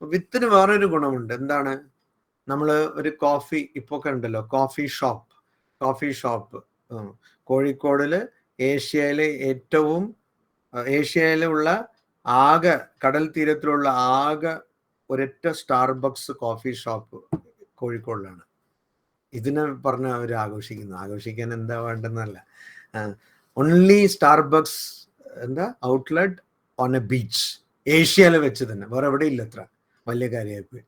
വിത്തിന് വേറൊരു ഗുണമുണ്ട്. എന്താണ്? നമ്മൾ ഒരു കോഫി ഇപ്പൊക്കെ ഉണ്ടല്ലോ, കോഫി ഷോപ്പ് കോഴിക്കോടില് ഏഷ്യയിലുള്ള ആകെ കടൽ തീരത്തിലുള്ള ആകെ ഒരൊറ്റ സ്റ്റാർബക്സ് കോഫി ഷോപ്പ് കോഴിക്കോടിലാണ്. ഇതിനെ പറഞ്ഞ അവർ ആഘോഷിക്കാൻ എന്താ വേണ്ടെന്നല്ല. Only Starbucks outlet on a beach, ഏഷ്യയിൽ വെച്ച് തന്നെ, വേറെ എവിടെ ഇല്ല. അത്ര വലിയ കാര്യമായിപ്പോയി.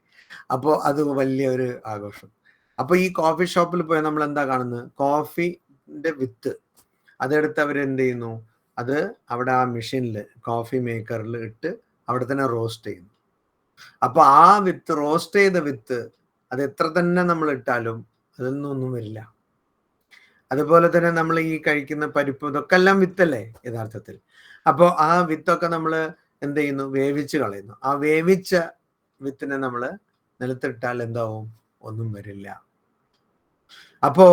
അപ്പോൾ അത് വലിയൊരു ആഘോഷം. അപ്പോൾ ഈ കോഫി ഷോപ്പിൽ പോയാൽ നമ്മൾ എന്താ കാണുന്നത്? കോഫിന്റെ വിത്ത് അതെടുത്ത് അവരെന്ത് ചെയ്യുന്നു? അത് അവിടെ ആ മെഷീനിൽ, കോഫി മേക്കറിൽ ഇട്ട് അവിടെ തന്നെ റോസ്റ്റ് ചെയ്യുന്നു. അപ്പൊ ആ വിത്ത്, റോസ്റ്റ് ചെയ്ത വിത്ത്, അത് എത്ര തന്നെ നമ്മൾ ഇട്ടാലും അതൊന്നും വരില്ല. അതുപോലെ തന്നെ നമ്മൾ ഈ കഴിക്കുന്ന പരിപ്പ്, ഇതൊക്കെ എല്ലാം വിത്തല്ലേ യഥാർത്ഥത്തിൽ. അപ്പോൾ ആ വിത്തൊക്കെ നമ്മൾ എന്ത് ചെയ്യുന്നു? വേവിച്ച് കളയുന്നു. ആ വേവിച്ച വിത്തിനെ നമ്മൾ നിലത്തിട്ടാൽ എന്താവും? ഒന്നും വരില്ല. അപ്പോ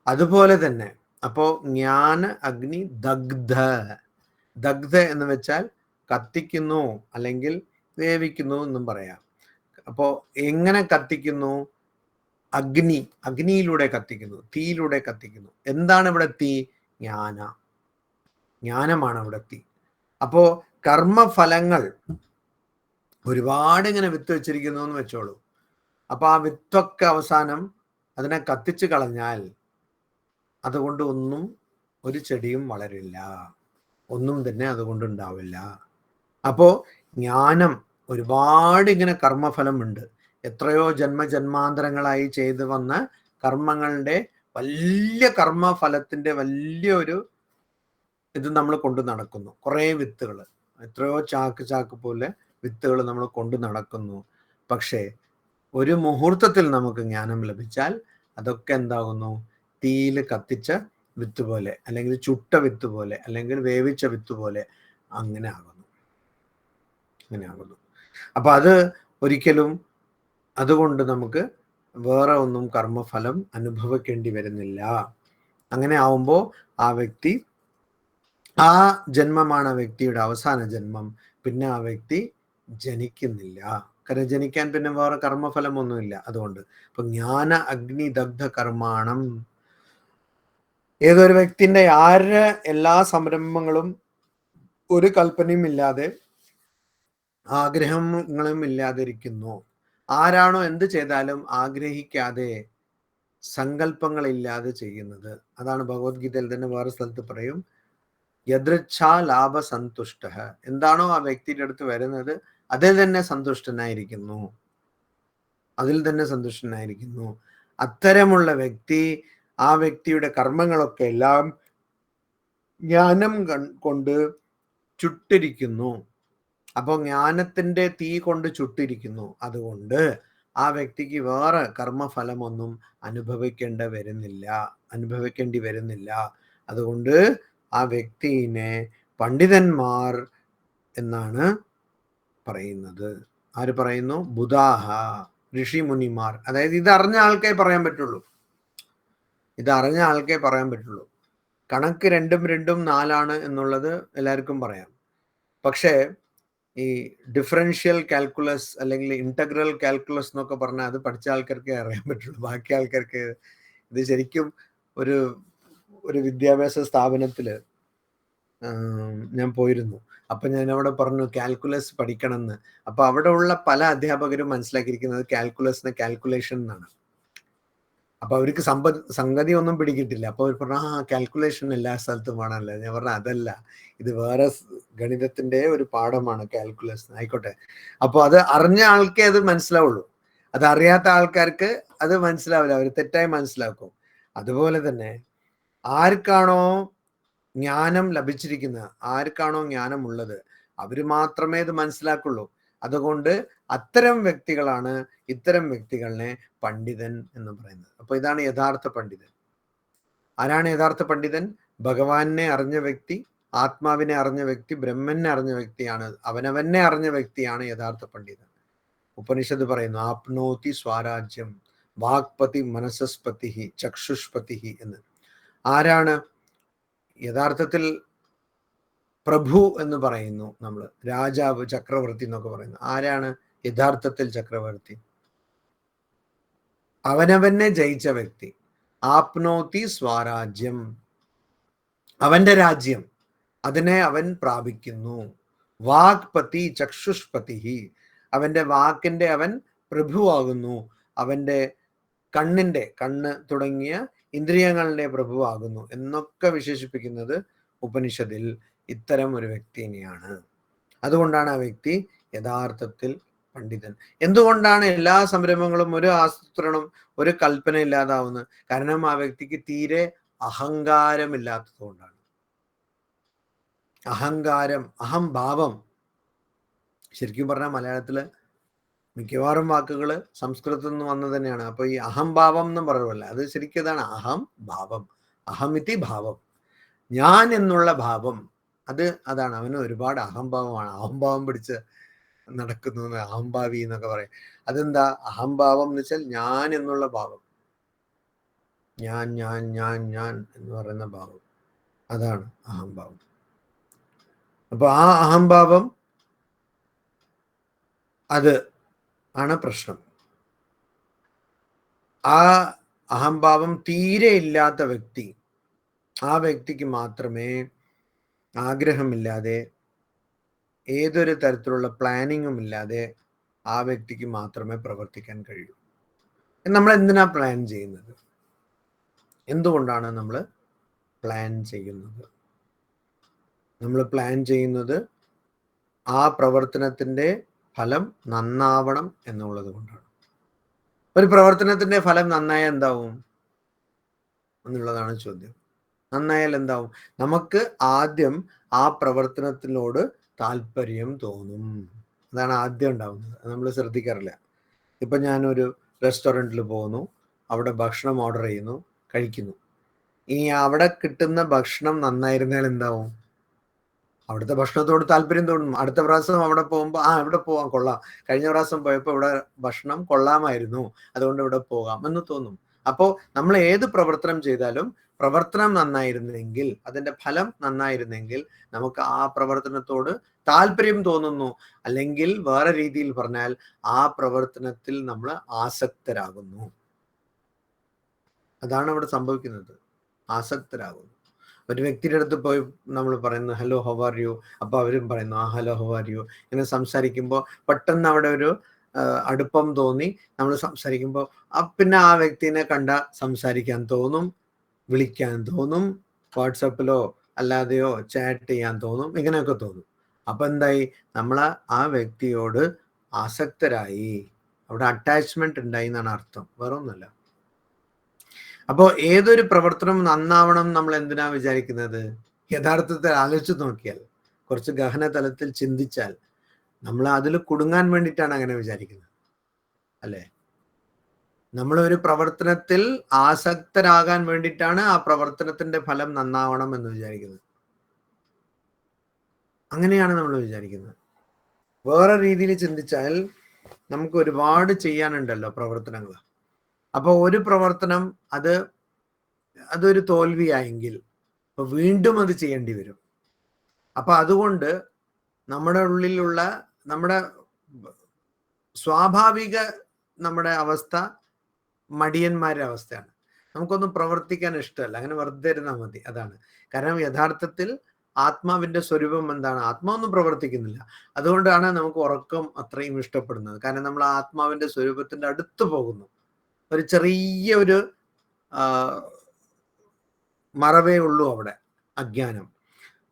അതുപോലെ തന്നെ, അപ്പോ ജ്ഞാന അഗ്നി ദഗ്ധ എന്ന് വെച്ചാൽ കത്തിക്കുന്നു, അല്ലെങ്കിൽ വേവിക്കുന്നു എന്നും പറയാം. അപ്പോ എങ്ങനെ കത്തിക്കുന്നു? അഗ്നിയിലൂടെ കത്തിക്കുന്നു, തീയിലൂടെ കത്തിക്കുന്നു. എന്താണ് ഇവിടെ തീ? ജ്ഞാനമാണ് ഇവിടെ തീ. അപ്പോ കർമ്മഫലങ്ങൾ ഒരുപാട് ഇങ്ങനെ വിത്ത് വെച്ചിരിക്കുന്നു എന്ന് വെച്ചോളൂ. അപ്പൊ ആ വിത്തൊക്കെ അവസാനം അതിനെ കത്തിച്ചു കളഞ്ഞാൽ അതുകൊണ്ട് ഒന്നും, ഒരു ചെടിയും വളരില്ല, ഒന്നും തന്നെ അതുകൊണ്ട് ഉണ്ടാവില്ല. അപ്പോ ജ്ഞാനം ഒരുപാട് ഇങ്ങനെ കർമ്മഫലം ഉണ്ട്. എത്രയോ ജന്മജന്മാന്തരങ്ങളായി ചെയ്തു വന്ന കർമ്മങ്ങളുടെ വലിയ കർമ്മഫലത്തിന്റെ വലിയൊരു ഇത് നമ്മൾ കൊണ്ടു നടക്കുന്നു. കുറേ വിത്തുകൾ, എത്രയോ ചാക്ക് പോലെ വിത്തുകൾ നമ്മൾ കൊണ്ടു നടക്കുന്നു. പക്ഷേ ഒരു മുഹൂർത്തത്തിൽ നമുക്ക് ജ്ഞാനം ലഭിച്ചാൽ അതൊക്കെ എന്താകുന്നു? തീയിൽ കത്തിച്ച വിത്ത് പോലെ, അല്ലെങ്കിൽ ചുട്ട വിത്ത് പോലെ, അല്ലെങ്കിൽ വേവിച്ച വിത്ത് പോലെ അങ്ങനെ ആകുന്നു. അപ്പൊ അത് ഒരിക്കലും, അതുകൊണ്ട് നമുക്ക് വേറെ ഒന്നും കർമ്മഫലം അനുഭവിക്കേണ്ടി വരുന്നില്ല. അങ്ങനെ ആവുമ്പോൾ ആ വ്യക്തി ആ ജന്മമാണ് ആ വ്യക്തിയുടെ അവസാന ജന്മം. പിന്നെ ആ വ്യക്തി ജനിക്കുന്നില്ല. കാരണം ജനിക്കാൻ പിന്നെ വേറെ കർമ്മഫലമൊന്നുമില്ല. അതുകൊണ്ട് ഇപ്പൊ ജ്ഞാന അഗ്നി ദഗ്ധ കർമാണം, ഏതൊരു വ്യക്തിന്റെ ആരുടെ എല്ലാ സംരംഭങ്ങളും ഒരു കൽപ്പനയും ഇല്ലാതെ ആഗ്രഹങ്ങളും ഇല്ലാതിരിക്കുന്നു, ആരാണോ എന്ത് ചെയ്താലും ആഗ്രഹിക്കാതെ സങ്കല്പങ്ങളില്ലാതെ ചെയ്യുന്നത്, അതാണ് ഭഗവത്ഗീതയിൽ തന്നെ വേറെ സ്ഥലത്ത് പറയും, യദൃച്ഛാ ലാഭ സന്തുഷ്ട, എന്താണോ ആ വ്യക്തിയുടെ അടുത്ത് വരുന്നത് അതിൽ തന്നെ സന്തുഷ്ടനായിരിക്കുന്നു, അതിൽ തന്നെ സന്തുഷ്ടനായിരിക്കുന്നു. അത്തരമുള്ള വ്യക്തി, ആ വ്യക്തിയുടെ കർമ്മങ്ങളൊക്കെ എല്ലാം ജ്ഞാനം കൊണ്ട് ചുട്ടിരിക്കുന്നു. അപ്പോൾ ജ്ഞാനത്തിന്റെ തീ കൊണ്ട് ചുട്ടിരിക്കുന്നു. അതുകൊണ്ട് ആ വ്യക്തിക്ക് വേറെ കർമ്മഫലമൊന്നും അനുഭവിക്കേണ്ടി വരുന്നില്ല. അതുകൊണ്ട് ആ വ്യക്തിനെ പണ്ഡിതന്മാർ എന്നാണ് പറയുന്നത്. ആര് പറയുന്നു? ബുധാഹ, ഋഷിമുനിമാർ. അതായത് ഇതറിഞ്ഞ ആൾക്കേ പറയാൻ പറ്റുള്ളൂ. കണക്ക് 2 2 4 എന്നുള്ളത് എല്ലാവർക്കും പറയാം. പക്ഷേ ഈ ഡിഫറൻഷ്യൽ കാൽക്കുലസ് അല്ലെങ്കിൽ ഇന്റഗ്രൽ കാൽക്കുലസ് എന്നൊക്കെ പറഞ്ഞാൽ അത് പഠിച്ച ആൾക്കാർക്കേ അറിയാൻ പറ്റുള്ളൂ. ബാക്കി ആൾക്കാർക്ക് ഇത് ശരിക്കും ഒരു ഒരു വിദ്യാഭ്യാസ സ്ഥാപനത്തില് ഞാൻ പോയിരുന്നു. അപ്പൊ ഞാൻ അവിടെ പറഞ്ഞു കാൽക്കുലസ് പഠിക്കണം എന്ന്. അപ്പൊ അവിടെ ഉള്ള പല അധ്യാപകരും മനസ്സിലാക്കിയിരിക്കുന്നത് കാൽക്കുലസിനെ കാൽക്കുലേഷൻ എന്നാണ്. അപ്പൊ അവർക്ക് സംഗതി ഒന്നും പിടികിട്ടില്ല. അപ്പൊ അവർ പറഞ്ഞു കാൽക്കുലേഷൻ എല്ലാ സ്ഥലത്തും വേണമല്ലോ. ഞാൻ പറഞ്ഞു അതല്ല, ഇത് വേറെ ഗണിതത്തിന്റെ ഒരു പാഠമാണ് കാൽക്കുലസ്. ആയിക്കോട്ടെ. അപ്പൊ അത് അറിഞ്ഞ ആൾക്കേ അത് മനസ്സിലാവുള്ളൂ. അത് അറിയാത്ത ആൾക്കാർക്ക് അത് മനസ്സിലാവില്ല, അവർ തെറ്റായി മനസ്സിലാക്കും. അതുപോലെ തന്നെ ആർക്കാണോ ജ്ഞാനം ലഭിച്ചിരിക്കുന്നത്, ആർക്കാണോ ജ്ഞാനമുള്ളത്, അവര് മാത്രമേ ഇത് മനസ്സിലാക്കുള്ളൂ. അതുകൊണ്ട് അത്തരം വ്യക്തികളാണ് ഇത്തരം വ്യക്തികളെ പണ്ഡിതൻ എന്ന് പറയുന്നത്. അപ്പൊ ഇതാണ് യഥാർത്ഥ പണ്ഡിതൻ. ആരാണ് യഥാർത്ഥ പണ്ഡിതൻ? ഭഗവാനെ അറിഞ്ഞ വ്യക്തി, ആത്മാവിനെ അറിഞ്ഞ വ്യക്തി, ബ്രഹ്മനെ അറിഞ്ഞ വ്യക്തിയാണ്, അവനവനെ അറിഞ്ഞ വ്യക്തിയാണ് യഥാർത്ഥ പണ്ഡിതൻ. ഉപനിഷത്ത് പറയുന്നു ആപ്നോതി സ്വാരാജ്യം വാക്പതി മനസസ്പതി ചക്ഷുഷ്പതി എന്ന്. ആരാണ് യഥാർത്ഥത്തിൽ പ്രഭു എന്ന് പറയുന്നു നമ്മൾ, രാജാവ്, ചക്രവർത്തി എന്നൊക്കെ പറയുന്നു. ആരാണ് യഥാർത്ഥത്തിൽ ചക്രവർത്തി? അവനവനെ ജയിച്ച വ്യക്തി. ആപ്നോതി സ്വാരാജ്യം, അവന്റെ രാജ്യം, അതിനെ അവൻ പ്രാപിക്കുന്നു. വാക്പതി ചക്ഷുഷ്പതി, അവന്റെ വാക്കിന്റെ അവൻ പ്രഭുവാകുന്നു. അവന്റെ കണ്ണ് തുടങ്ങിയ ഇന്ദ്രിയങ്ങളുടെ പ്രഭുവാകുന്നു എന്നൊക്കെ വിശേഷിപ്പിക്കുന്നത് ഉപനിഷത്തിൽ ഇത്തരം ഒരു വ്യക്തിനെയാണ്. അതുകൊണ്ടാണ് ആ വ്യക്തി യഥാർത്ഥത്തിൽ പണ്ഡിതൻ. എന്തുകൊണ്ടാണ് എല്ലാ സംരംഭങ്ങളും ഒരു ആസൂത്രണം, ഒരു കൽപ്പന ഇല്ലാതാവുന്നത്? കാരണം ആ വ്യക്തിക്ക് തീരെ അഹങ്കാരമില്ലാത്തത് കൊണ്ടാണ്. അഹങ്കാരം, അഹംഭാവം, ശരിക്കും പറഞ്ഞാൽ മലയാളത്തില് മിക്കവാറും വാക്കുകൾ സംസ്കൃതത്തിൽ നിന്ന് വന്നു തന്നെയാണ്. അപ്പൊ ഈ അഹംഭാവം എന്ന് പറയുമല്ല, അത് ശരിക്കും ഇതാണ് അഹം ഭാവം, അഹമിതി ഭാവം, ഞാൻ എന്നുള്ള ഭാവം. അതാണ് അവന് ഒരുപാട് അഹംഭാവമാണ്. അഹംഭാവം പിടിച്ച് നടക്കുന്നു, അഹംഭാവി എന്നൊക്കെ പറയും. അതെന്താ അഹംഭാവം എന്ന് വെച്ചാൽ? ഞാൻ എന്നുള്ള ഭാവം, ഞാൻ ഞാൻ ഞാൻ ഞാൻ എന്ന് പറയുന്ന ഭാവം, അതാണ് അഹംഭാവം. അപ്പൊ ആ അഹംഭാവം, അത് ആണ് പ്രശ്നം. ആ അഹംഭാവം തീരെ ഇല്ലാത്ത വ്യക്തി, ആ വ്യക്തിക്ക് മാത്രമേ ആഗ്രഹമില്ലാതെ, ഏതൊരു തരത്തിലുള്ള പ്ലാനിങ്ങും ഇല്ലാതെ ആ വ്യക്തിക്ക് മാത്രമേ പ്രവർത്തിക്കാൻ കഴിയൂ. നമ്മൾ എന്തിനാ പ്ലാൻ ചെയ്യുന്നത്? എന്തുകൊണ്ടാണ് നമ്മൾ പ്ലാൻ ചെയ്യുന്നത്? നമ്മൾ പ്ലാൻ ചെയ്യുന്നത് ആ പ്രവർത്തനത്തിന്റെ ഫലം നന്നാവണം എന്നുള്ളത് കൊണ്ടാണ്. ഒരു പ്രവർത്തനത്തിന്റെ ഫലം നന്നായാൽ എന്താവും എന്നുള്ളതാണ് ചോദ്യം. നന്നായാൽ എന്താവും? നമുക്ക് ആദ്യം ആ പ്രവർത്തനത്തിനോട് താല്പര്യം തോന്നും. അതാണ് ആദ്യം ഉണ്ടാവുന്നത്. നമ്മൾ ശ്രദ്ധിക്കാറില്ല. ഇപ്പൊ ഞാനൊരു റെസ്റ്റോറൻറ്റിൽ പോകുന്നു, അവിടെ ഭക്ഷണം ഓർഡർ ചെയ്യുന്നു, കഴിക്കുന്നു. ഇനി അവിടെ കിട്ടുന്ന ഭക്ഷണം നന്നായിരുന്നാൽ എന്താവും? അവിടുത്തെ ഭക്ഷണത്തോട് താല്പര്യം തോന്നും. അടുത്ത പ്രാവശ്യം അവിടെ പോകുമ്പോൾ ഇവിടെ പോവാം, കൊള്ളാം, കഴിഞ്ഞ പ്രാവശ്യം പോയപ്പോൾ ഇവിടെ ഭക്ഷണം കൊള്ളാമായിരുന്നു, അതുകൊണ്ട് ഇവിടെ പോകാം എന്ന് തോന്നും. അപ്പോൾ നമ്മൾ ഏത് പ്രവർത്തനം ചെയ്താലും പ്രവർത്തനം നന്നായിരുന്നെങ്കിൽ, അതിന്റെ ഫലം നന്നായിരുന്നെങ്കിൽ നമുക്ക് ആ പ്രവർത്തനത്തോട് താല്പര്യം തോന്നുന്നു. അല്ലെങ്കിൽ വേറെ രീതിയിൽ പറഞ്ഞാൽ ആ പ്രവർത്തനത്തിൽ നമ്മൾ ആസക്തരാകുന്നു. അതാണ് അവിടെ സംഭവിക്കുന്നത്. ആസക്തരാകുന്നു. ഒരു വ്യക്തിയുടെ അടുത്ത് പോയി നമ്മൾ പറയുന്നു ഹലോ ഹൗ ആർ യു, അപ്പോൾ അവരും പറയുന്നു ആ ഹലോ ഹൗ ആർ യു. ഇങ്ങനെ സംസാരിക്കുമ്പോൾ പെട്ടെന്ന് അവിടെ ഒരു അടുപ്പം തോന്നി. നമ്മൾ സംസാരിക്കുമ്പോൾ പിന്നെ ആ വ്യക്തിനെ കണ്ട സംസാരിക്കാൻ തോന്നും, വിളിക്കാൻ തോന്നും, വാട്സപ്പിലോ അല്ലാതെയോ ചാറ്റ് ചെയ്യാൻ തോന്നും, ഇങ്ങനെയൊക്കെ തോന്നും. അപ്പൊ എന്തായി? നമ്മൾ ആ വ്യക്തിയോട് ആസക്തരായി, അവിടെ അറ്റാച്ച്മെന്റ് ഉണ്ടായി എന്നാണ് അർത്ഥം, വേറെ ഒന്നുമല്ല. അപ്പോൾ ഏതൊരു പ്രവർത്തനം നന്നാവണം നമ്മൾ എന്തിനാ വിചാരിക്കുന്നത്? യഥാർത്ഥത്തിൽ ആലോചിച്ച് നോക്കിയാൽ, കുറച്ച് ഗഹന തലത്തിൽ ചിന്തിച്ചാൽ നമ്മൾ അതിൽ കുടുങ്ങാൻ വേണ്ടിയിട്ടാണ് അങ്ങനെ വിചാരിക്കുന്നത്, അല്ലേ? നമ്മളൊരു പ്രവർത്തനത്തിൽ ആസക്തരാകാൻ വേണ്ടിയിട്ടാണ് ആ പ്രവർത്തനത്തിന്റെ ഫലം നന്നാവണം എന്ന് വിചാരിക്കുന്നത്. അങ്ങനെയാണ് നമ്മൾ വിചാരിക്കുന്നത്. വേറെ രീതിയിൽ ചിന്തിച്ചാൽ നമുക്ക് ഒരുപാട് ചെയ്യാനുണ്ടല്ലോ പ്രവർത്തനങ്ങൾ. അപ്പോൾ ഒരു പ്രവർത്തനം അതൊരു തോൽവിയായെങ്കിൽ വീണ്ടും അത് ചെയ്യേണ്ടി വരും. അപ്പൊ അതുകൊണ്ട് നമ്മുടെ ഉള്ളിലുള്ള നമ്മുടെ സ്വാഭാവിക നമ്മുടെ അവസ്ഥ മടിയന്മാരുടെ അവസ്ഥയാണ്. നമുക്കൊന്നും പ്രവർത്തിക്കാൻ ഇഷ്ടമല്ല, അങ്ങനെ വെറുതെ ഇരുന്നാൽ മതി. അതാണ് കാരണം. യഥാർത്ഥത്തിൽ ആത്മാവിന്റെ സ്വരൂപം എന്താണ്? ആത്മാവൊന്നും പ്രവർത്തിക്കുന്നില്ല. അതുകൊണ്ടാണ് നമുക്ക് ഉറക്കം അത്രയും ഇഷ്ടപ്പെടുന്നത്. കാരണം നമ്മൾ ആത്മാവിന്റെ സ്വരൂപത്തിന്റെ അടുത്ത് പോകുന്നു. ഒരു ചെറിയ ഒരു മറവേ ഉള്ളൂ അവിടെ, അജ്ഞാനം.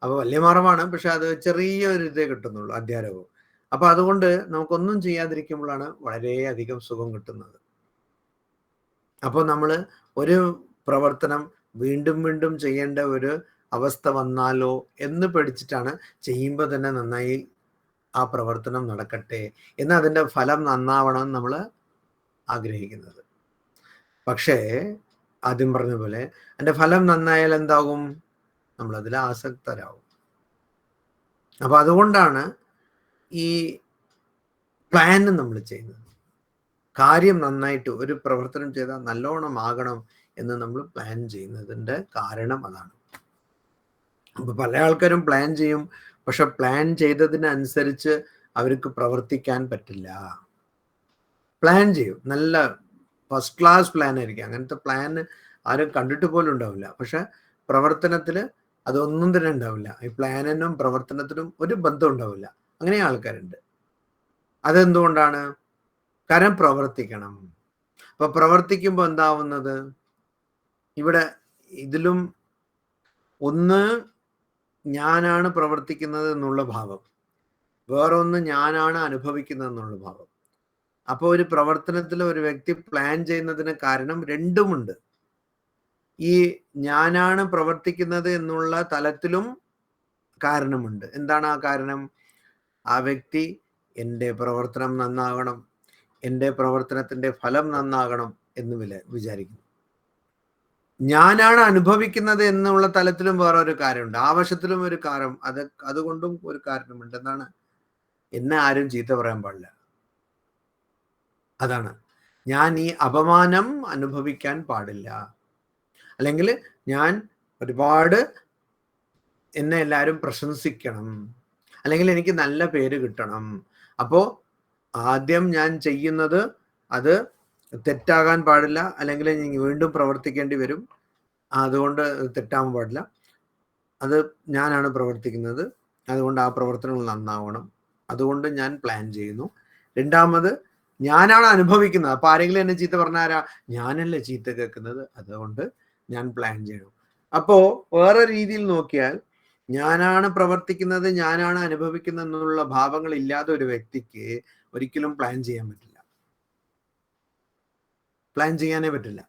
അപ്പൊ വലിയ മറവാണ്, പക്ഷെ അത് ചെറിയ ഒരു ഇതേ കിട്ടുന്നുള്ളൂ, അധ്യാരവും. അപ്പൊ അതുകൊണ്ട് നമുക്കൊന്നും ചെയ്യാതിരിക്കുമ്പോഴാണ് വളരെയധികം സുഖം കിട്ടുന്നത്. അപ്പോൾ നമ്മൾ ഒരു പ്രവർത്തനം വീണ്ടും വീണ്ടും ചെയ്യേണ്ട ഒരു അവസ്ഥ വന്നാലോ എന്ന് പേടിച്ചിട്ടാണ് ചെയ്യുമ്പോൾ തന്നെ നന്നായി ആ പ്രവർത്തനം നടക്കട്ടെ എന്ന്, അതിൻ്റെ ഫലം നന്നാവണം നമ്മൾ ആഗ്രഹിക്കുന്നത്. പക്ഷേ ആദ്യം പറഞ്ഞ പോലെ അതിൻ്റെ ഫലം നന്നായാൽ എന്താകും? നമ്മളതിൽ ആസക്തരാകും. അപ്പൊ അതുകൊണ്ടാണ് ഈ പ്ലാൻ നമ്മൾ ചെയ്യുന്നത്. കാര്യം നന്നായിട്ട് ഒരു പ്രവർത്തനം ചെയ്താൽ നല്ലോണം ആകണം എന്ന് നമ്മൾ പ്ലാൻ ചെയ്യുന്നതിൻ്റെ കാരണം അതാണ്. അപ്പൊ പല ആൾക്കാരും പ്ലാൻ ചെയ്യും, പക്ഷെ പ്ലാൻ ചെയ്തതിനനുസരിച്ച് അവർക്ക് പ്രവർത്തിക്കാൻ പറ്റില്ല. പ്ലാൻ ചെയ്യും, നല്ല ഫസ്റ്റ് ക്ലാസ് പ്ലാൻ ആയിരിക്കും. അങ്ങനത്തെ പ്ലാൻ ആരും കണ്ടിട്ട് പോലും ഉണ്ടാവില്ല. പക്ഷെ പ്രവർത്തനത്തിൽ അതൊന്നും തന്നെ ഉണ്ടാവില്ല. ഈ പ്ലാനിനും പ്രവർത്തനത്തിനും ഒരു ബന്ധം ഉണ്ടാവില്ല. അങ്ങനെ ആൾക്കാരുണ്ട്. അതെന്തുകൊണ്ടാണ്? കാരണം പ്രവർത്തിക്കണം. അപ്പൊ പ്രവർത്തിക്കുമ്പോൾ എന്താവുന്നത്? ഇവിടെ ഇതിലും ഒന്ന് ഞാനാണ് പ്രവർത്തിക്കുന്നത് എന്നുള്ള ഭാവം, വേറൊന്ന് ഞാനാണ് അനുഭവിക്കുന്നത് എന്നുള്ള ഭാവം. അപ്പോൾ ഒരു പ്രവർത്തനത്തിൽ ഒരു വ്യക്തി പ്ലാൻ ചെയ്യുന്നതിന് കാരണം രണ്ടുമുണ്ട്. ഈ ഞാനാണ് പ്രവർത്തിക്കുന്നത് എന്നുള്ള തലത്തിലും കാരണമുണ്ട്. എന്താണ് ആ കാരണം? ആ വ്യക്തി എൻ്റെ പ്രവർത്തനം നന്നാകണം, എൻ്റെ പ്രവർത്തനത്തിൻ്റെ ഫലം നന്നാകണം എന്ന് വിചാരിക്കുന്നു. ഞാനാണ് അനുഭവിക്കുന്നത് എന്നുള്ള തലത്തിലും വേറൊരു കാര്യമുണ്ട്, ആവശ്യത്തിലും ഒരു കാരണം. അതുകൊണ്ടും ഒരു കാരണമുണ്ട്. എന്താണ്? എന്നെ ആരും ചീത്ത പറയാൻ പാടില്ല. അതാണ്. ഞാൻ ഈ അപമാനം അനുഭവിക്കാൻ പാടില്ല, അല്ലെങ്കിൽ ഞാൻ ഒരുപാട് എന്നെ എല്ലാവരും പ്രശംസിക്കണം, അല്ലെങ്കിൽ എനിക്ക് നല്ല പേര് കിട്ടണം. അപ്പോൾ ആദ്യം ഞാൻ ചെയ്യുന്നത് അത് തെറ്റാകാൻ പാടില്ല, അല്ലെങ്കിൽ വീണ്ടും പ്രവർത്തിക്കേണ്ടി വരും. അതുകൊണ്ട് തെറ്റാൻ പാടില്ല. അത് ഞാനാണ് പ്രവർത്തിക്കുന്നത്, അതുകൊണ്ട് ആ പ്രവർത്തനങ്ങൾ നന്നാവണം. അതുകൊണ്ട് ഞാൻ പ്ലാൻ ചെയ്യുന്നു. രണ്ടാമത് ഞാനാണ് അനുഭവിക്കുന്നത്. അപ്പൊ ആരെങ്കിലും എന്നെ ചീത്ത പറഞ്ഞാരാ? ഞാനല്ലേ ചീത്ത കേൾക്കുന്നത്, അതുകൊണ്ട് ഞാൻ പ്ലാൻ ചെയ്യണം. അപ്പോ വേറെ രീതിയിൽ നോക്കിയാൽ ഞാനാണ് പ്രവർത്തിക്കുന്നത്, ഞാനാണ് അനുഭവിക്കുന്നത് എന്നുള്ള ഭാവങ്ങൾ ഇല്ലാതെ ഒരു വ്യക്തിക്ക് ഒരിക്കലും പ്ലാൻ ചെയ്യാൻ പറ്റില്ല. പ്ലാൻ ചെയ്യാനേ പറ്റില്ല.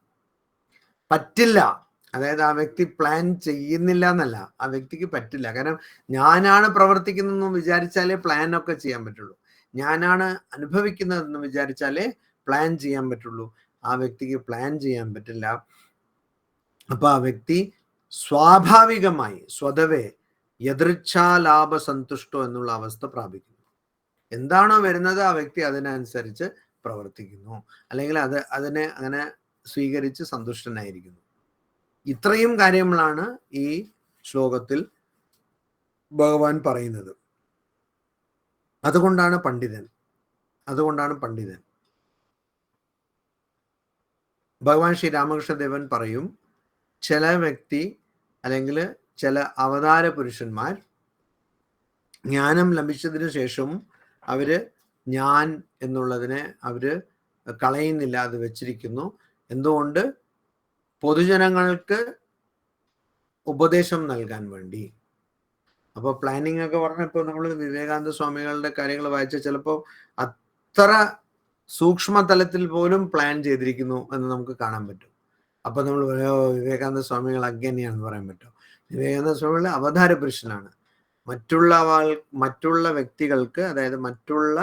അതായത് ആ വ്യക്തി പ്ലാൻ ചെയ്യുന്നില്ല എന്നല്ല, ആ വ്യക്തിക്ക് പറ്റില്ല. കാരണം ഞാനാണ് പ്രവർത്തിക്കുന്നതെന്ന് വിചാരിച്ചാലേ പ്ലാൻ ഒക്കെ ചെയ്യാൻ പറ്റുള്ളൂ. ഞാനാണ് അനുഭവിക്കുന്നതെന്ന് വിചാരിച്ചാലേ പ്ലാൻ ചെയ്യാൻ പറ്റുള്ളൂ. ആ വ്യക്തിക്ക് പ്ലാൻ ചെയ്യാൻ പറ്റില്ല. അപ്പൊ ആ വ്യക്തി സ്വാഭാവികമായി സ്വതവേ യദൃച്ഛാലാഭ സന്തുഷ്ടോ എന്നുള്ള അവസ്ഥ പ്രാപിക്കുന്നു. എന്താണോ വരുന്നത് ആ വ്യക്തി അതിനനുസരിച്ച് പ്രവർത്തിക്കുന്നു, അല്ലെങ്കിൽ അതിനെ അങ്ങനെ സ്വീകരിച്ച് സന്തുഷ്ടനായിരിക്കുന്നു. ഇത്രയും കാര്യങ്ങളാണ് ഈ ശ്ലോകത്തിൽ ഭഗവാൻ പറയുന്നത്. അതുകൊണ്ടാണ് പണ്ഡിതൻ. ഭഗവാൻ ശ്രീ രാമകൃഷ്ണദേവൻ പറയും, ചില വ്യക്തി അല്ലെങ്കിൽ ചില അവതാര പുരുഷന്മാർ ജ്ഞാനം ലഭിച്ചതിന് ശേഷം അവര് ഞാൻ എന്നുള്ളതിനെ അവര് കളയുന്നില്ല, അത് വെച്ചിരിക്കുന്നു. എന്തുകൊണ്ട്? പൊതുജനങ്ങൾക്ക് ഉപദേശം നൽകാൻ വേണ്ടി. അപ്പോൾ പ്ലാനിങ് ഒക്കെ പറഞ്ഞപ്പോൾ നമ്മൾ വിവേകാനന്ദ സ്വാമികളുടെ കാര്യങ്ങൾ വായിച്ച ചിലപ്പോൾ അത്ര സൂക്ഷ്മ തലത്തിൽ പോലും പ്ലാൻ ചെയ്തിരിക്കുന്നു എന്ന് നമുക്ക് കാണാൻ പറ്റും. അപ്പൊ നമ്മൾ വിവേകാനന്ദ സ്വാമികൾ അജ്ഞാനിയാണെന്ന് പറയാൻ പറ്റും. വിവേകാനന്ദ സ്വാമികളുടെ അവതാര പുരുഷനാണ്. മറ്റുള്ള വ്യക്തികൾക്ക്, അതായത് മറ്റുള്ള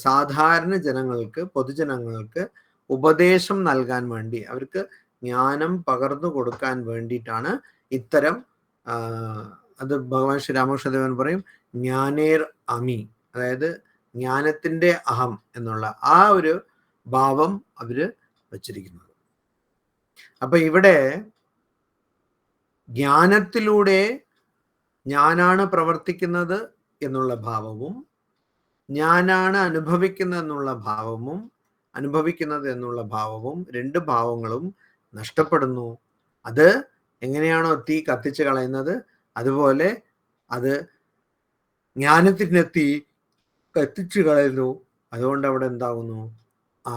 സാധാരണ ജനങ്ങൾക്ക്, പൊതുജനങ്ങൾക്ക് ഉപദേശം നൽകാൻ വേണ്ടി, അവർക്ക് ജ്ഞാനം പകർന്നു കൊടുക്കാൻ വേണ്ടിയിട്ടാണ് ഇത്തരം അത് ഭഗവാൻ ശ്രീ രാമകൃഷ്ണദേവൻ പറയും ജ്ഞാനേർ അമി, അതായത് ജ്ഞാനത്തിന്റെ അഹം എന്നുള്ള ആ ഒരു ഭാവം അവര് വച്ചിരിക്കുന്നത്. അപ്പൊ ഇവിടെ ജ്ഞാനത്തിലൂടെ ഞാനാണ് പ്രവർത്തിക്കുന്നത് എന്നുള്ള ഭാവവും ഞാനാണ് അനുഭവിക്കുന്നത് എന്നുള്ള ഭാവവും രണ്ട് ഭാവങ്ങളും നഷ്ടപ്പെടുന്നു. അത് എങ്ങനെയാണോ തീ കത്തിച്ച് കളയുന്നത്, അതുപോലെ അത് ജ്ഞാനത്തിന്റെ തീ കത്തിച്ചു കളയുന്നു. അതുകൊണ്ട് അവിടെ എന്താകുന്നു? ആ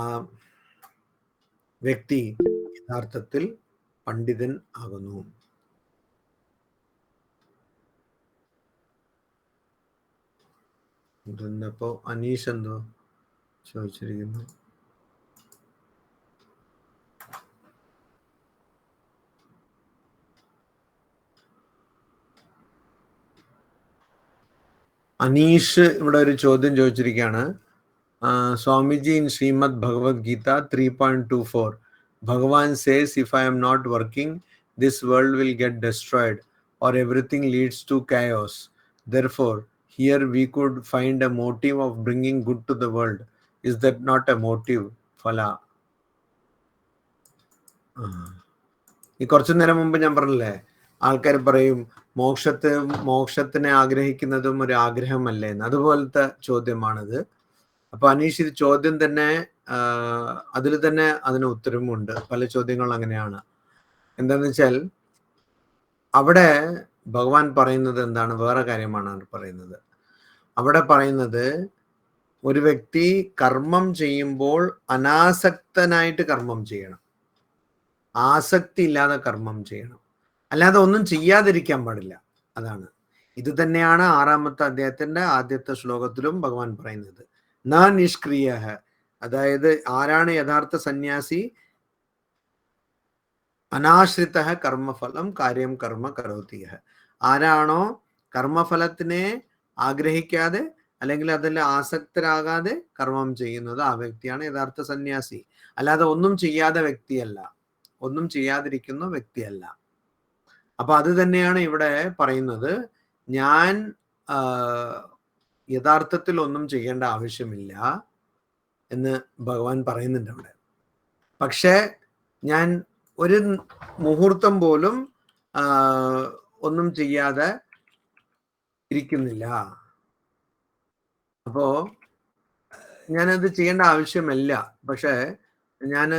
വ്യക്തി യഥാർത്ഥത്തിൽ പണ്ഡിതൻ ആകുന്നു. ഇപ്പോ അനീഷ് എന്തോ ചോദിച്ചിരിക്കുന്നു. അനീഷ് ഇവിടെ ഒരു ചോദ്യം ചോദിച്ചിരിക്കുകയാണ്. സ്വാമിജി, ഇൻ ശ്രീമദ് ഭഗവത് ഗീത 3.24 ഭഗവാൻ says, if I am not working, this world will get destroyed or everything leads to chaos. Therefore, here we could find a motive of bringing good to the world. Is that not a motive? Phala. ഈ കുറച്ചു നേരം മുമ്പ് ഞാൻ പറഞ്ഞില്ലേ, ആൾക്കാർ പറയും മോക്ഷത്തിനെ ആഗ്രഹിക്കുന്നതും ഒരു ആഗ്രഹമല്ലേ എന്ന്. അതുപോലത്തെ ചോദ്യമാണിത്. അപ്പൊ അനീഷ്, ഇത് ചോദ്യം തന്നെ അതിൽ തന്നെ അതിന് ഉത്തരമുണ്ട്. പല ചോദ്യങ്ങൾ അങ്ങനെയാണ്. എന്താന്ന് വെച്ചാൽ അവിടെ ഭഗവാൻ പറയുന്നത് എന്താണ്? വേറെ കാര്യമാണ് പറയുന്നത്. അവിടെ പറയുന്നത് ഒരു വ്യക്തി കർമ്മം ചെയ്യുമ്പോൾ അനാസക്തനായിട്ട് കർമ്മം ചെയ്യണം, ആസക്തി ഇല്ലാതെ കർമ്മം ചെയ്യണം, അല്ലാതെ ഒന്നും ചെയ്യാതിരിക്കാൻ പാടില്ല. അതാണ്. ഇത് തന്നെയാണ് 6ാമത്തെ അധ്യായത്തിന്റെ ആദ്യത്തെ ശ്ലോകത്തിലും ഭഗവാൻ പറയുന്നത്. ന നിഷ്ക്രിയ, അതായത് ആരാണ് യഥാർത്ഥ സന്യാസി? അനാശ്രിത കർമ്മഫലം കാര്യം കർമ്മ കരോതി. ആരാണോ കർമ്മഫലത്തിനെ ആഗ്രഹിക്കാതെ അല്ലെങ്കിൽ അതിൽ ആസക്തരാകാതെ കർമ്മം ചെയ്യുന്നത്, ആ വ്യക്തിയാണ് യഥാർത്ഥ സന്യാസി. അല്ലാതെ ഒന്നും ചെയ്യാതെ വ്യക്തിയല്ല, ഒന്നും ചെയ്യാതിരിക്കുന്ന വ്യക്തിയല്ല. അപ്പൊ അത് തന്നെയാണ് ഇവിടെ പറയുന്നത്. ഞാൻ യഥാർത്ഥത്തിൽ ഒന്നും ചെയ്യേണ്ട ആവശ്യമില്ല എന്ന് ഭഗവാൻ പറയുന്നുണ്ട് അവിടെ. പക്ഷെ ഞാൻ ഒരു മുഹൂർത്തം പോലും ഒന്നും ചെയ്യാതെ ഇരിക്കുന്നില്ല. അപ്പോ ഞാനത് ചെയ്യേണ്ട ആവശ്യമില്ല, പക്ഷെ ഞാൻ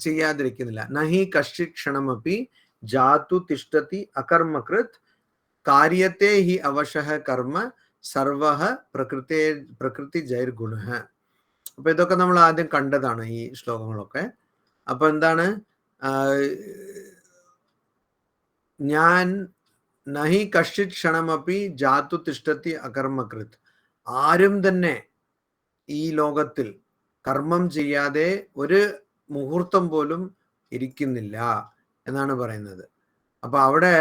ചെയ്യാതിരിക്കുന്നില്ല. നഹി കശ്ചിത് ക്ഷണമപി ജാതു തിഷ്ഠതി അകർമ്മകൃത് കാര്യത്തെ ഹി അവശഃ കർമ്മ സർവഃ പ്രകൃതി ജൈർഗുണ. അപ്പൊ ഇതൊക്കെ നമ്മൾ ആദ്യം കണ്ടതാണ് ഈ ശ്ലോകങ്ങളൊക്കെ. അപ്പൊ എന്താണ്? ഞാൻ നഹി കശ്ചിത് ക്ഷണമപി ജാതു തിഷ്ഠതി അകർമ്മകൃത്, ആരും തന്നെ ഈ ലോകത്തിൽ കർമ്മം ചെയ്യാതെ ഒരു മുഹൂർത്തം പോലും ഇരിക്കുന്നില്ല എന്നാണ് പറയുന്നത്. അപ്പൊ അവിടെ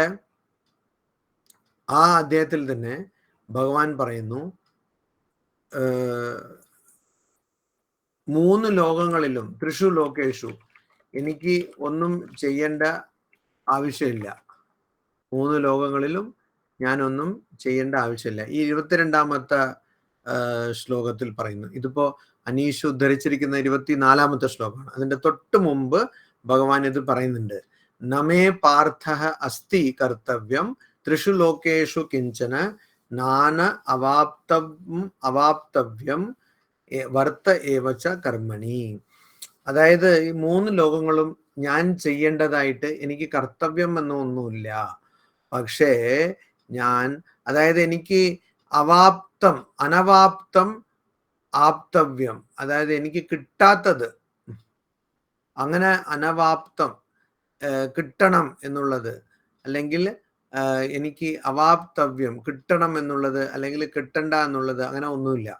ആ അധ്യായത്തിൽ തന്നെ ഭഗവാൻ പറയുന്നു, 3 ലോകങ്ങളിലും ത്രിഷു ലോകേഷു എനിക്ക് ഒന്നും ചെയ്യേണ്ട ആവശ്യമില്ല. 3 ലോകങ്ങളിലും ഞാനൊന്നും ചെയ്യേണ്ട ആവശ്യമില്ല. ഈ 22ാമത്തെ ശ്ലോകത്തിൽ പറയുന്നു. ഇതിപ്പോ അനീഷ് ഉദ്ധരിച്ചിരിക്കുന്ന 24ാമത്തെ ശ്ലോകമാണ്. അതിന്റെ തൊട്ട് മുമ്പ് ഭഗവാൻ ഇത് പറയുന്നുണ്ട്. നമേ പാർത്ഥഃ അസ്തി കർത്തവ്യം ത്രിഷു ലോകേഷു കിഞ്ചന നാന അവാപ്തവ്യം വർത്ത ഏവച കർമ്മണി. അതായത് ഈ 3 ലോകങ്ങളും ഞാൻ ചെയ്യേണ്ടതായിട്ട് എനിക്ക് കർത്തവ്യം എന്നൊന്നുമില്ല. പക്ഷേ ഞാൻ, അതായത് എനിക്ക് അനവാപ്തം ആപ്തവ്യം, അതായത് എനിക്ക് കിട്ടാത്തത്, അങ്ങനെ അനവാപ്തം കിട്ടണം എന്നുള്ളത്, അല്ലെങ്കിൽ എനിക്ക് അവാപ്തവ്യം കിട്ടണം എന്നുള്ളത്, അല്ലെങ്കിൽ കിട്ടണ്ട എന്നുള്ളത്, അങ്ങനെ ഒന്നുമില്ല.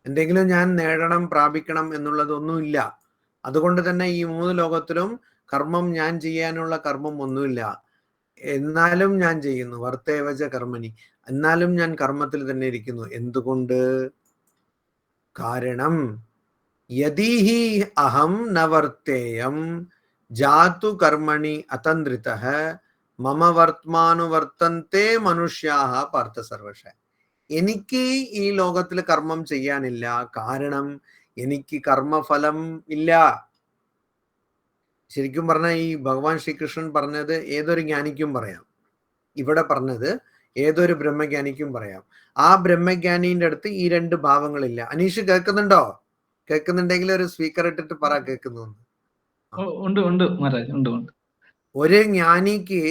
എന്തെങ്കിലും ഞാൻ നേടണം, പ്രാപിക്കണം എന്നുള്ളത് ഒന്നുമില്ല. അതുകൊണ്ട് തന്നെ ഈ 3 ലോകത്തിലും കർമ്മം ഞാൻ ചെയ്യാനുള്ള കർമ്മം ഒന്നുമില്ല. എന്നാലും ഞാൻ ചെയ്യുന്നു. വർത്തേവച കർമ്മണി, എന്നാലും ഞാൻ കർമ്മത്തിൽ തന്നെ ഇരിക്കുന്നു. എന്തുകൊണ്ട്? കാരണം യദീഹി അഹം നവർത്തേയം ജാതു കർമ്മണി അതന്ത്രിതഃ മമ വർത്തമാനുവർത്തന്തെ മനുഷ്യാഹ പാർത്ഥ സർവശ. എനിക്ക് ഈ ലോകത്തിൽ കർമ്മം ചെയ്യാനില്ല. കാരണം എനിക്ക് കർമ്മഫലം ഇല്ല. ശരിക്കും പറഞ്ഞാൽ ഈ ഭഗവാൻ ശ്രീകൃഷ്ണൻ പറഞ്ഞത് ഏതൊരു ജ്ഞാനിക്കും പറയാം. ഇവിടെ പറഞ്ഞത് ഏതൊരു ബ്രഹ്മജ്ഞാനിക്കും പറയാം. ആ ബ്രഹ്മജ്ഞാനിന്റെ അടുത്ത് ഈ 2 ഭാവങ്ങളില്ല. അനീഷ് കേൾക്കുന്നുണ്ടോ? കേൾക്കുന്നുണ്ടെങ്കിൽ ഒരു സ്പീക്കർ ഇട്ടിട്ട് പറ കേൾക്കുന്നു. ഒരു ജ്ഞാനിക്ക്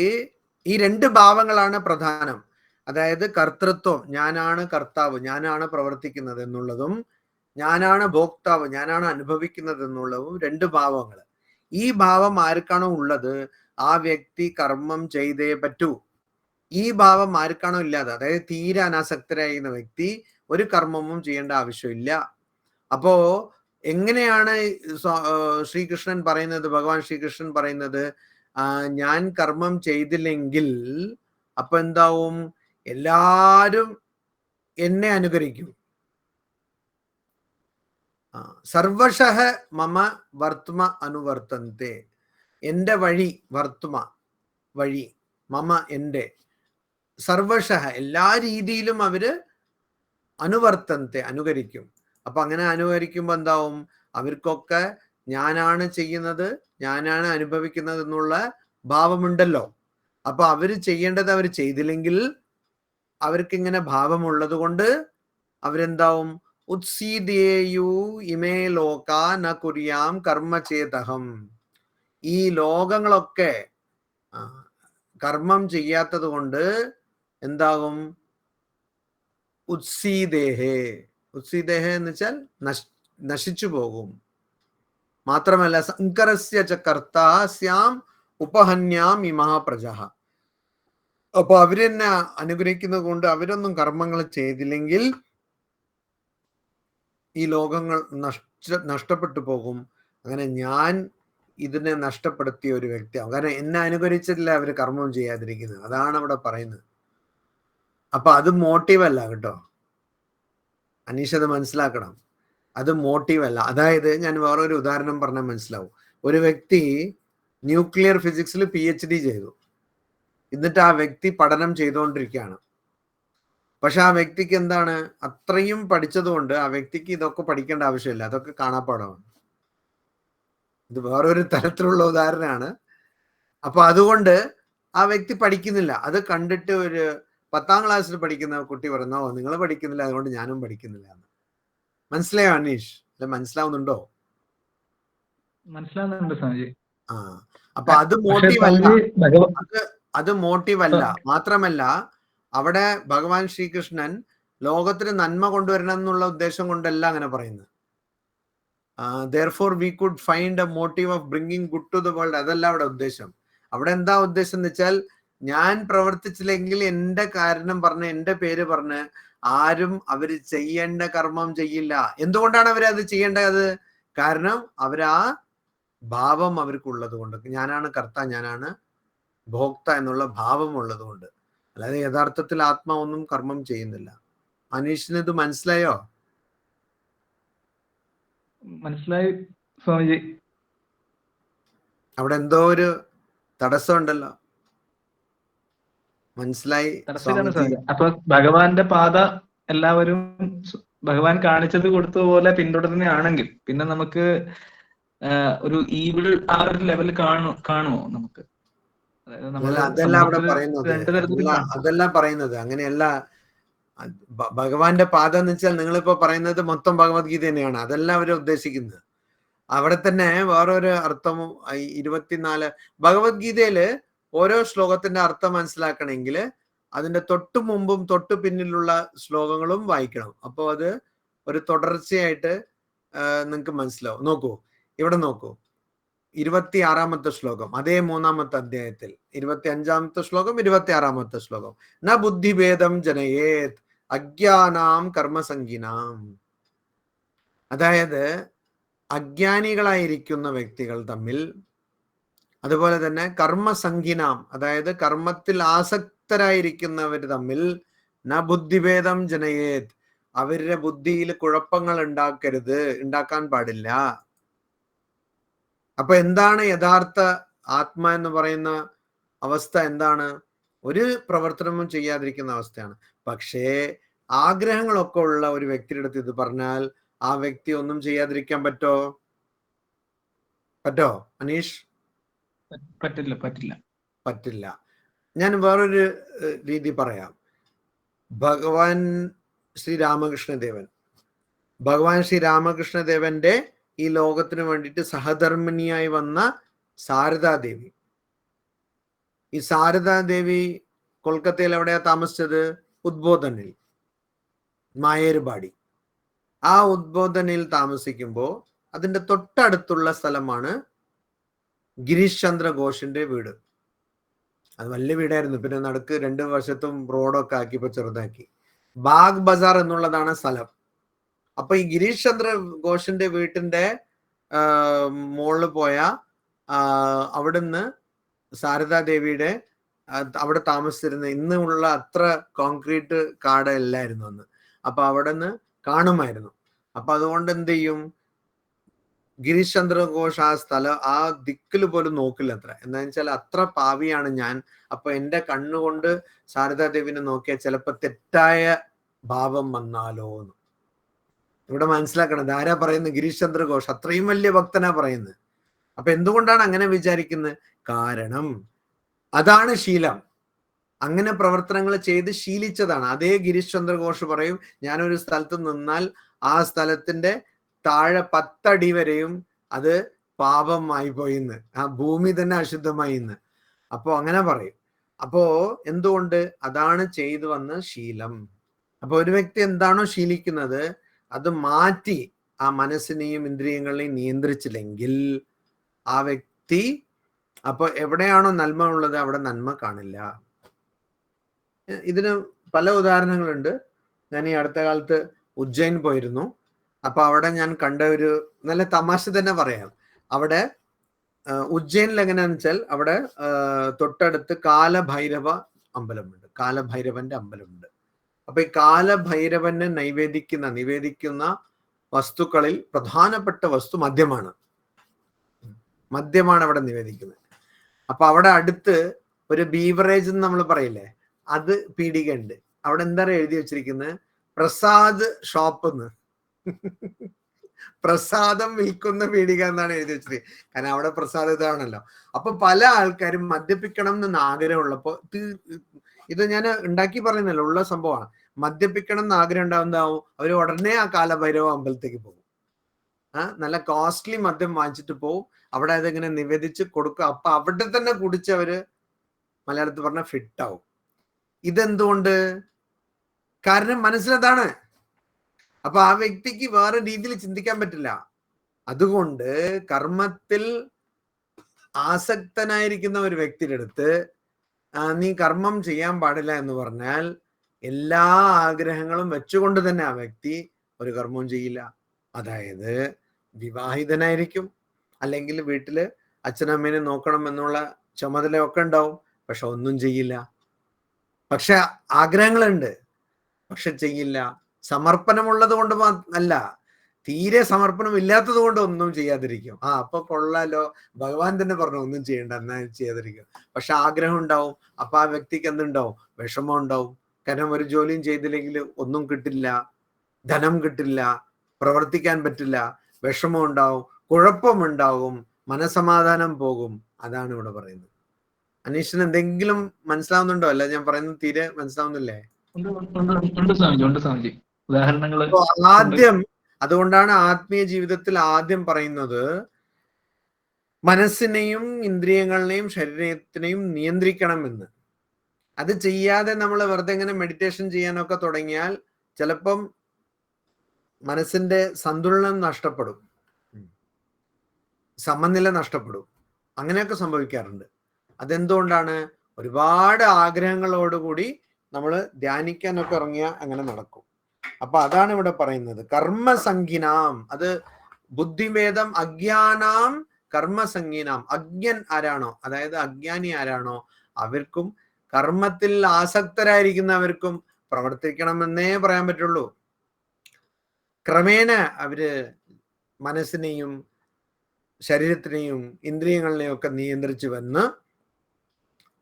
ഈ 2 ഭാവങ്ങളാണ് പ്രധാനം. അതായത് കർത്തൃത്വം, ഞാനാണ് കർത്താവ്, ഞാനാണ് പ്രവർത്തിക്കുന്നത് എന്നുള്ളതും, ഞാനാണ് ഭോക്താവ്, ഞാനാണ് അനുഭവിക്കുന്നത് എന്നുള്ളതും 2 ഭാവങ്ങൾ. ഈ ഭാവം ആർക്കാണോ ഉള്ളത് ആ വ്യക്തി കർമ്മം ചെയ്തേ പറ്റൂ. ഈ ഭാവം ആർക്കാണോ ഇല്ലാതെ, അതായത് തീരെ അനാസക്തരായിരുന്ന വ്യക്തി ഒരു കർമ്മവും ചെയ്യേണ്ട ആവശ്യമില്ല. അപ്പോ എങ്ങനെയാണ് ശ്രീകൃഷ്ണൻ പറയുന്നത്, ഭഗവാൻ ശ്രീകൃഷ്ണൻ പറയുന്നത്, ഞാൻ കർമ്മം ചെയ്തില്ലെങ്കിൽ അപ്പൊ എന്താവും? എല്ലാരും എന്നെ അനുകരിക്കും. സർവശഃ മമ വർത്തുമ അനുവർത്തന്തെ, എന്റെ വഴി, വർത്തുമ വഴി, മമ എന്റെ, സർവശഃ എല്ലാ രീതിയിലും അവര് അനുവർത്തന്തെ അനുകരിക്കും. അപ്പൊ അങ്ങനെ അനുകരിക്കുമ്പോ എന്താവും? അവർക്കൊക്കെ ഞാനാണ് ചെയ്യുന്നത്, ഞാനാണ് അനുഭവിക്കുന്നത് എന്നുള്ള ഭാവമുണ്ടല്ലോ. അപ്പൊ അവര് ചെയ്യേണ്ടത് അവർ ചെയ്തില്ലെങ്കിൽ അവർക്ക് ഇങ്ങനെ ഭാവമുള്ളത് കൊണ്ട് അവരെന്താവും? ഉത്സീദേയു ഇമേ ലോക ന കുര്യാം കർമ്മചേതഹം. ഈ ലോകങ്ങളൊക്കെ കർമ്മം ചെയ്യാത്തത് കൊണ്ട് എന്താകും? ഉത്സീദേഹേ. ഉത്സീദേഹേ എന്ന് വെച്ചാൽ നശിച്ചു പോകും. മാത്രമല്ല സങ്കരസ്യ ച കർത്താ സ്യാം ഉപഹന്യാം ഇമഹ പ്രജഃ. അപ്പൊ അവരെന്നെ അനുഗ്രഹിക്കുന്നത് കൊണ്ട് അവരൊന്നും കർമ്മങ്ങൾ ചെയ്തില്ലെങ്കിൽ ഈ ലോകങ്ങൾ നഷ്ടപ്പെട്ടു പോകും. അങ്ങനെ ഞാൻ ഇതിനെ നഷ്ടപ്പെടുത്തിയ ഒരു വ്യക്തിയാണ്. കാരണം എന്നെ അനുകരിച്ചിട്ടില്ല അവർ കർമ്മം ചെയ്യാതിരിക്കുന്നത്. അതാണ് അവിടെ പറയുന്നത്. അപ്പൊ അത് മോട്ടീവല്ല കേട്ടോ. അനീഷ് അത് മനസ്സിലാക്കണം. അത് മോട്ടീവല്ല. അതായത് ഞാൻ വേറൊരു ഉദാഹരണം പറഞ്ഞാൽ മനസ്സിലാവും. ഒരു വ്യക്തി ന്യൂക്ലിയർ ഫിസിക്സിൽ PhD ചെയ്തു. എന്നിട്ട് ആ വ്യക്തി പഠനം ചെയ്തുകൊണ്ടിരിക്കുകയാണ്. പക്ഷെ ആ വ്യക്തിക്ക് എന്താണ്? അത്രയും പഠിച്ചതുകൊണ്ട് ആ വ്യക്തിക്ക് ഇതൊക്കെ പഠിക്കേണ്ട ആവശ്യമില്ല. അതൊക്കെ കാണാപ്പാടമാണ്. ഇത് വേറൊരു തരത്തിലുള്ള ഉദാഹരണമാണ്. അപ്പൊ അതുകൊണ്ട് ആ വ്യക്തി പഠിക്കുന്നില്ല. അത് കണ്ടിട്ട് ഒരു 10ാം ക്ലാസ്സിൽ പഠിക്കുന്ന കുട്ടി പറയുന്നോ, നിങ്ങൾ പഠിക്കുന്നില്ല അതുകൊണ്ട് ഞാനും പഠിക്കുന്നില്ല എന്ന്. മനസ്സിലായോ അനീഷ്? അല്ല മനസ്സിലാവുന്നുണ്ടോ? മനസ്സിലാവുന്നുണ്ട് സ്വാമിജി. അപ്പൊ അത് മോട്ടീവല്ല. അത് മോട്ടീവല്ല. മാത്രമല്ല അവിടെ ഭഗവാൻ ശ്രീകൃഷ്ണൻ ലോകത്തിന് നന്മ കൊണ്ടുവരണം എന്നുള്ള ഉദ്ദേശം കൊണ്ടല്ല അങ്ങനെ പറയുന്നത്. therefore we could find a motive of bringing good to the world. അതല്ല അവിടെ ഉദ്ദേശം. അവിടെ എന്താ ഉദ്ദേശം എന്ന് വെച്ചാൽ, ഞാൻ പ്രവർത്തിച്ചില്ലെങ്കിൽ എന്റെ കാരണം പറഞ്ഞ്, എന്റെ പേര് പറഞ്ഞ് ആരും അവര് ചെയ്യേണ്ട കർമ്മം ചെയ്യില്ല. എന്തുകൊണ്ടാണ് അവരത് ചെയ്യേണ്ടത്? കാരണം അവരാ ഭാവം അവർക്കുള്ളത് കൊണ്ട്. ഞാനാണ് കർത്ത, ഞാനാണ് ഭോക്ത എന്നുള്ള ഭാവം ഉള്ളത് കൊണ്ട്. അല്ലാതെ യഥാർത്ഥത്തിൽ ആത്മാവൊന്നും കർമ്മം ചെയ്യുന്നില്ല. അനീഷിന് ഇത് മനസ്സിലായോ? മനസ്സിലായി സ്വാമിജി. അവിടെ എന്തോ ഒരു തടസ്സം ഉണ്ടല്ലോ. മനസ്സിലായി സ്വാമിജി? അപ്പൊ ഭഗവാന്റെ പാത എല്ലാവരും ഭഗവാൻ കാണിച്ചത് കൊടുത്തതുപോലെ പിന്തുടരുന്നതാണെങ്കിൽ പിന്നെ നമുക്ക് ഒരു ഈവിൾ ആ ഒരു ലെവലിൽ കാണുമോ നമുക്ക്? അതായത് അല്ല, നമ്മുടെ അതല്ല അവിടെ സമൂഹത്തിൽ പറയുന്നത്. രണ്ട് തരത്തിൽ അതല്ല കാണും. അതല്ല പറയുന്നത്. അങ്ങനെയല്ല. ഭഗവാന്റെ പാദം എന്ന് വെച്ചാൽ നിങ്ങളിപ്പോ പറയുന്നത് മൊത്തം ഭഗവത്ഗീത തന്നെയാണ്. അതല്ല അവര് ഉദ്ദേശിക്കുന്നത്. അവിടെ തന്നെ വേറൊരു അർത്ഥവും 24 ഭഗവത്ഗീതയില് ഓരോ ശ്ലോകത്തിന്റെ അർത്ഥം മനസ്സിലാക്കണമെങ്കിൽ അതിന്റെ തൊട്ടു മുമ്പും തൊട്ടു പിന്നിലുള്ള ശ്ലോകങ്ങളും വായിക്കണം. അപ്പോൾ അത് ഒരു തുടർച്ചയായിട്ട് നിങ്ങൾക്ക് മനസ്സിലാവും. നോക്കൂ, ഇവിടെ നോക്കൂ, 26-ാമത്തെ ശ്ലോകം, അതേ 3-ാമത്തെ അധ്യായത്തിൽ 25-ാമത്തെ ശ്ലോകം, 26-ാമത്തെ ശ്ലോകം. ന ബുദ്ധിഭേദം ജനയേത് അജ്ഞാനാം കർമ്മസംഗിനാം. അതായത് അജ്ഞാനികളായിരിക്കുന്ന വ്യക്തികൾ തമ്മിൽ, അതുപോലെ തന്നെ കർമ്മസംഗിനാം, അതായത് കർമ്മത്തിൽ ആസക്തരായിരിക്കുന്നവർ തമ്മിൽ, ന ബുദ്ധിഭേദം ജനയേത്, അവരുടെ ബുദ്ധിയിൽ കുഴപ്പങ്ങൾ ഉണ്ടാക്കാൻ പാടില്ല. അപ്പൊ എന്താണ് യഥാർത്ഥ ആത്മ എന്ന് പറയുന്ന അവസ്ഥ? എന്താണ്? ഒരു പ്രവർത്തനവും ചെയ്യാതിരിക്കുന്ന അവസ്ഥയാണ്. പക്ഷേ ആഗ്രഹങ്ങളൊക്കെ ഉള്ള ഒരു വ്യക്തിയുടെ അടുത്ത് ഇത് പറഞ്ഞാൽ ആ വ്യക്തി ഒന്നും ചെയ്യാതിരിക്കാൻ പറ്റോ? അനീഷ്? പറ്റില്ല. ഞാൻ വേറൊരു രീതി പറയാം. ഭഗവാൻ ശ്രീരാമകൃഷ്ണദേവന്റെ ഈ ലോകത്തിന് വേണ്ടിയിട്ട് സഹധർമ്മിണിയായി വന്ന സാരദാദേവി. ഈ സാരദാദേവി കൊൽക്കത്തയിൽ എവിടെയാ താമസിച്ചത്? ഉദ്ബോധനിൽ, മായേരുപാടി. ആ ഉദ്ബോധനിൽ താമസിക്കുമ്പോൾ അതിന്റെ തൊട്ടടുത്തുള്ള സ്ഥലമാണ് ഗിരീഷ് ചന്ദ്ര ഘോഷിന്റെ വീട്. അത് വലിയ വീടായിരുന്നു. പിന്നെ നടുക്ക് 2 വശത്തും റോഡൊക്കെ ആക്കിയപ്പോ ചെറുതാക്കി. ബാഗ് ബസാർ എന്നുള്ളതാണ് സ്ഥലം. അപ്പൊ ഈ ഗിരീഷ് ചന്ദ്ര ഘോഷിന്റെ വീട്ടിന്റെ മുകളിൽ പോയ അവിടുന്ന് സാരദാദേവിയുടെ അവിടെ താമസിച്ചിരുന്ന ഇന്നുള്ള അത്ര കോൺക്രീറ്റ് കാട് അല്ലായിരുന്നു അന്ന്. അപ്പൊ അവിടെ നിന്ന് കാണുമായിരുന്നു. അപ്പൊ അതുകൊണ്ട് എന്ത് ചെയ്യും, ഗിരീഷ് ചന്ദ്ര ഘോഷ് ആ സ്ഥലം ആ ദിക്കിൽ പോലും നോക്കില്ല അത്ര. എന്താണെന്ന് വെച്ചാൽ അത്ര പാവിയാണ് ഞാൻ. അപ്പൊ എന്റെ കണ്ണുകൊണ്ട് സാരദാദേവിനെ നോക്കിയാൽ ചിലപ്പോ തെറ്റായ ഭാവം വന്നാലോ എന്ന്. ഇവിടെ മനസ്സിലാക്കണം, ആരാ പറയുന്നത്? ഗിരീഷ് ചന്ദ്ര ഘോഷ് അത്രയും വലിയ ഭക്തനാ പറയുന്നത്. അപ്പൊ എന്തുകൊണ്ടാണ് അങ്ങനെ വിചാരിക്കുന്നത്? കാരണം അതാണ് ശീലം. അങ്ങനെ പ്രവർത്തനങ്ങൾ ചെയ്ത് ശീലിച്ചതാണ്. അതേ ഗിരീഷ് ചന്ദ്ര ഘോഷ് പറയും, ഞാനൊരു സ്ഥലത്ത് നിന്നാൽ ആ സ്ഥലത്തിന്റെ താഴെ 10 അടി വരെയും അത് പാപമായി പോയിന്ന്, ആ ഭൂമി തന്നെ അശുദ്ധമായി എന്ന്. അപ്പോ അങ്ങനെ പറയും. അപ്പോ എന്തുകൊണ്ട്? അതാണ് ചെയ്തു വന്ന ശീലം. അപ്പൊ ഒരു വ്യക്തി എന്താണോ ശീലിക്കുന്നത് അത് മാറ്റി ആ മനസ്സിനെയും ഇന്ദ്രിയങ്ങളെയും നിയന്ത്രിച്ചില്ലെങ്കിൽ ആ വ്യക്തി, അപ്പൊ എവിടെയാണോ നന്മ ഉള്ളത് അവിടെ നന്മ കാണില്ല. ഇതിന് പല ഉദാഹരണങ്ങളുണ്ട്. ഞാൻ ഈ അടുത്ത കാലത്ത് ഉജ്ജയിൻ പോയിരുന്നു. അപ്പൊ അവിടെ ഞാൻ കണ്ട ഒരു നല്ല തമാശ തന്നെ പറയാം. അവിടെ ഉജ്ജയിനിൽ എങ്ങനെയാന്ന് വെച്ചാൽ അവിടെ തൊട്ടടുത്ത് കാലഭൈരവ അമ്പലമുണ്ട്, കാലഭൈരവന്റെ അമ്പലമുണ്ട്. അപ്പൊ ഈ കാലഭൈരവന് നിവേദിക്കുന്ന വസ്തുക്കളിൽ പ്രധാനപ്പെട്ട വസ്തു മദ്യമാണ് അവിടെ നിവേദിക്കുന്നത്. അപ്പൊ അവിടെ അടുത്ത് ഒരു ബീവറേജ് എന്ന് നമ്മൾ പറയില്ലേ, അത് പീടിക ഉണ്ട്. അവിടെ എന്താ എഴുതി വെച്ചിരിക്കുന്നത്? പ്രസാദ് ഷോപ്പ് എന്ന്. പ്രസാദം വിൽക്കുന്ന പീടിക എന്നാണ് എഴുതി വെച്ചിരിക്കുന്നത്. കാരണം അവിടെ പ്രസാദം ഇതാണല്ലോ. അപ്പൊ പല ആൾക്കാരും മദ്യപിക്കണം എന്ന് ആഗ്രഹമുള്ളപ്പോ, ഇത് ഞാൻ ഉണ്ടാക്കി പറയുന്നല്ലോ, ഉള്ള സംഭവമാണ്. മദ്യപിക്കണം എന്ന് ആഗ്രഹം ഉണ്ടാവുന്നതാവും അവർ ഉടനെ ആ കാലഭൈരവ അമ്പലത്തേക്ക് പോകും. നല്ല കോസ്റ്റ്ലി മദ്യം വാങ്ങിച്ചിട്ട് പോവും. അവിടെ അതെങ്ങനെ നിവേദിച്ച് കൊടുക്കും. അപ്പൊ അവിടെ തന്നെ കുടിച്ചവര് മലയാളത്തിൽ പറഞ്ഞ ഫിറ്റാവും. ഇതെന്തുകൊണ്ട്? കാരണം മനസ്സിലതാണ്. അപ്പൊ ആ വ്യക്തിക്ക് വേറെ രീതിയിൽ ചിന്തിക്കാൻ പറ്റില്ല. അതുകൊണ്ട് കർമ്മത്തിൽ ആസക്തനായിരിക്കുന്ന ഒരു വ്യക്തിയുടെ അടുത്ത് നീ കർമ്മം ചെയ്യാൻ പാടില്ല എന്ന് പറഞ്ഞാൽ എല്ലാ ആഗ്രഹങ്ങളും വെച്ചുകൊണ്ട് തന്നെ ആ വ്യക്തി ഒരു കർമ്മവും ചെയ്യില്ല. അതായത് വിവാഹിതനായിരിക്കും, അല്ലെങ്കിൽ വീട്ടില് അച്ഛനമ്മേനെ നോക്കണം എന്നുള്ള ചുമതലയൊക്കെ ഉണ്ടാവും, പക്ഷെ ഒന്നും ചെയ്യില്ല. പക്ഷെ ആഗ്രഹങ്ങളുണ്ട്, പക്ഷെ ചെയ്യില്ല. സമർപ്പണമുള്ളത് കൊണ്ട് അല്ല, തീരെ സമർപ്പണം ഇല്ലാത്തത് കൊണ്ട് ഒന്നും ചെയ്യാതിരിക്കും. അപ്പൊ കൊള്ളാലോ, ഭഗവാൻ തന്നെ പറഞ്ഞു ഒന്നും ചെയ്യണ്ട, എന്നാ ചെയ്യാതിരിക്കും. പക്ഷെ ആഗ്രഹം ഉണ്ടാവും. അപ്പൊ ആ വ്യക്തിക്ക് എന്തുണ്ടാവും? വിഷമം ഉണ്ടാവും. കാരണം ഒരു ജോലിയും ചെയ്തില്ലെങ്കിൽ ഒന്നും കിട്ടില്ല, ധനം കിട്ടില്ല, പ്രവർത്തിക്കാൻ പറ്റില്ല, വിഷമം ഉണ്ടാവും, കുഴപ്പമുണ്ടാകും, മനസമാധാനം പോകും. അതാണ് ഇവിടെ പറയുന്നത്. അനീഷിന് എന്തെങ്കിലും മനസ്സിലാവുന്നുണ്ടോ? അല്ല ഞാൻ പറയുന്നത് തീരെ മനസ്സിലാവുന്നില്ലേ? ഉണ്ട് സ്വാമിജി. ഉദാഹരണങ്ങള് ആദ്യം, അതുകൊണ്ടാണ് ആത്മീയ ജീവിതത്തിൽ ആദ്യം പറയുന്നത് മനസ്സിനെയും ഇന്ദ്രിയങ്ങളെയും ശരീരത്തിനെയും നിയന്ത്രിക്കണമെന്ന്. അത് ചെയ്യാതെ നമ്മൾ വെറുതെ ഇങ്ങനെ മെഡിറ്റേഷൻ ചെയ്യാനൊക്കെ തുടങ്ങിയാൽ ചിലപ്പം മനസ്സിന്റെ സന്തുലനം നഷ്ടപ്പെടും, സമനില നഷ്ടപ്പെടും. അങ്ങനെയൊക്കെ സംഭവിക്കാറുണ്ട്. അതെന്തുകൊണ്ടാണ്? ഒരുപാട് ആഗ്രഹങ്ങളോടുകൂടി നമ്മൾ ധ്യാനിക്കാനൊക്കെ ഇറങ്ങിയാൽ അങ്ങനെ നടക്കും. അപ്പൊ അതാണ് ഇവിടെ പറയുന്നത്. കർമ്മസംഗിനാം, അത് ബുദ്ധിഭേദം അജ്ഞാനാം കർമ്മസംഗീനാം. അജ്ഞൻ ആരാണോ, അതായത് അജ്ഞാനി ആരാണോ, അവർക്കും കർമ്മത്തിൽ ആസക്തരായിരിക്കുന്നവർക്കും പ്രവർത്തിക്കണമെന്നേ പറയാൻ പറ്റുള്ളൂ. ക്രമേണ അവര് മനസ്സിനെയും ശരീരത്തിനെയും ഇന്ദ്രിയങ്ങളിനെയും ഒക്കെ നിയന്ത്രിച്ചു വന്ന്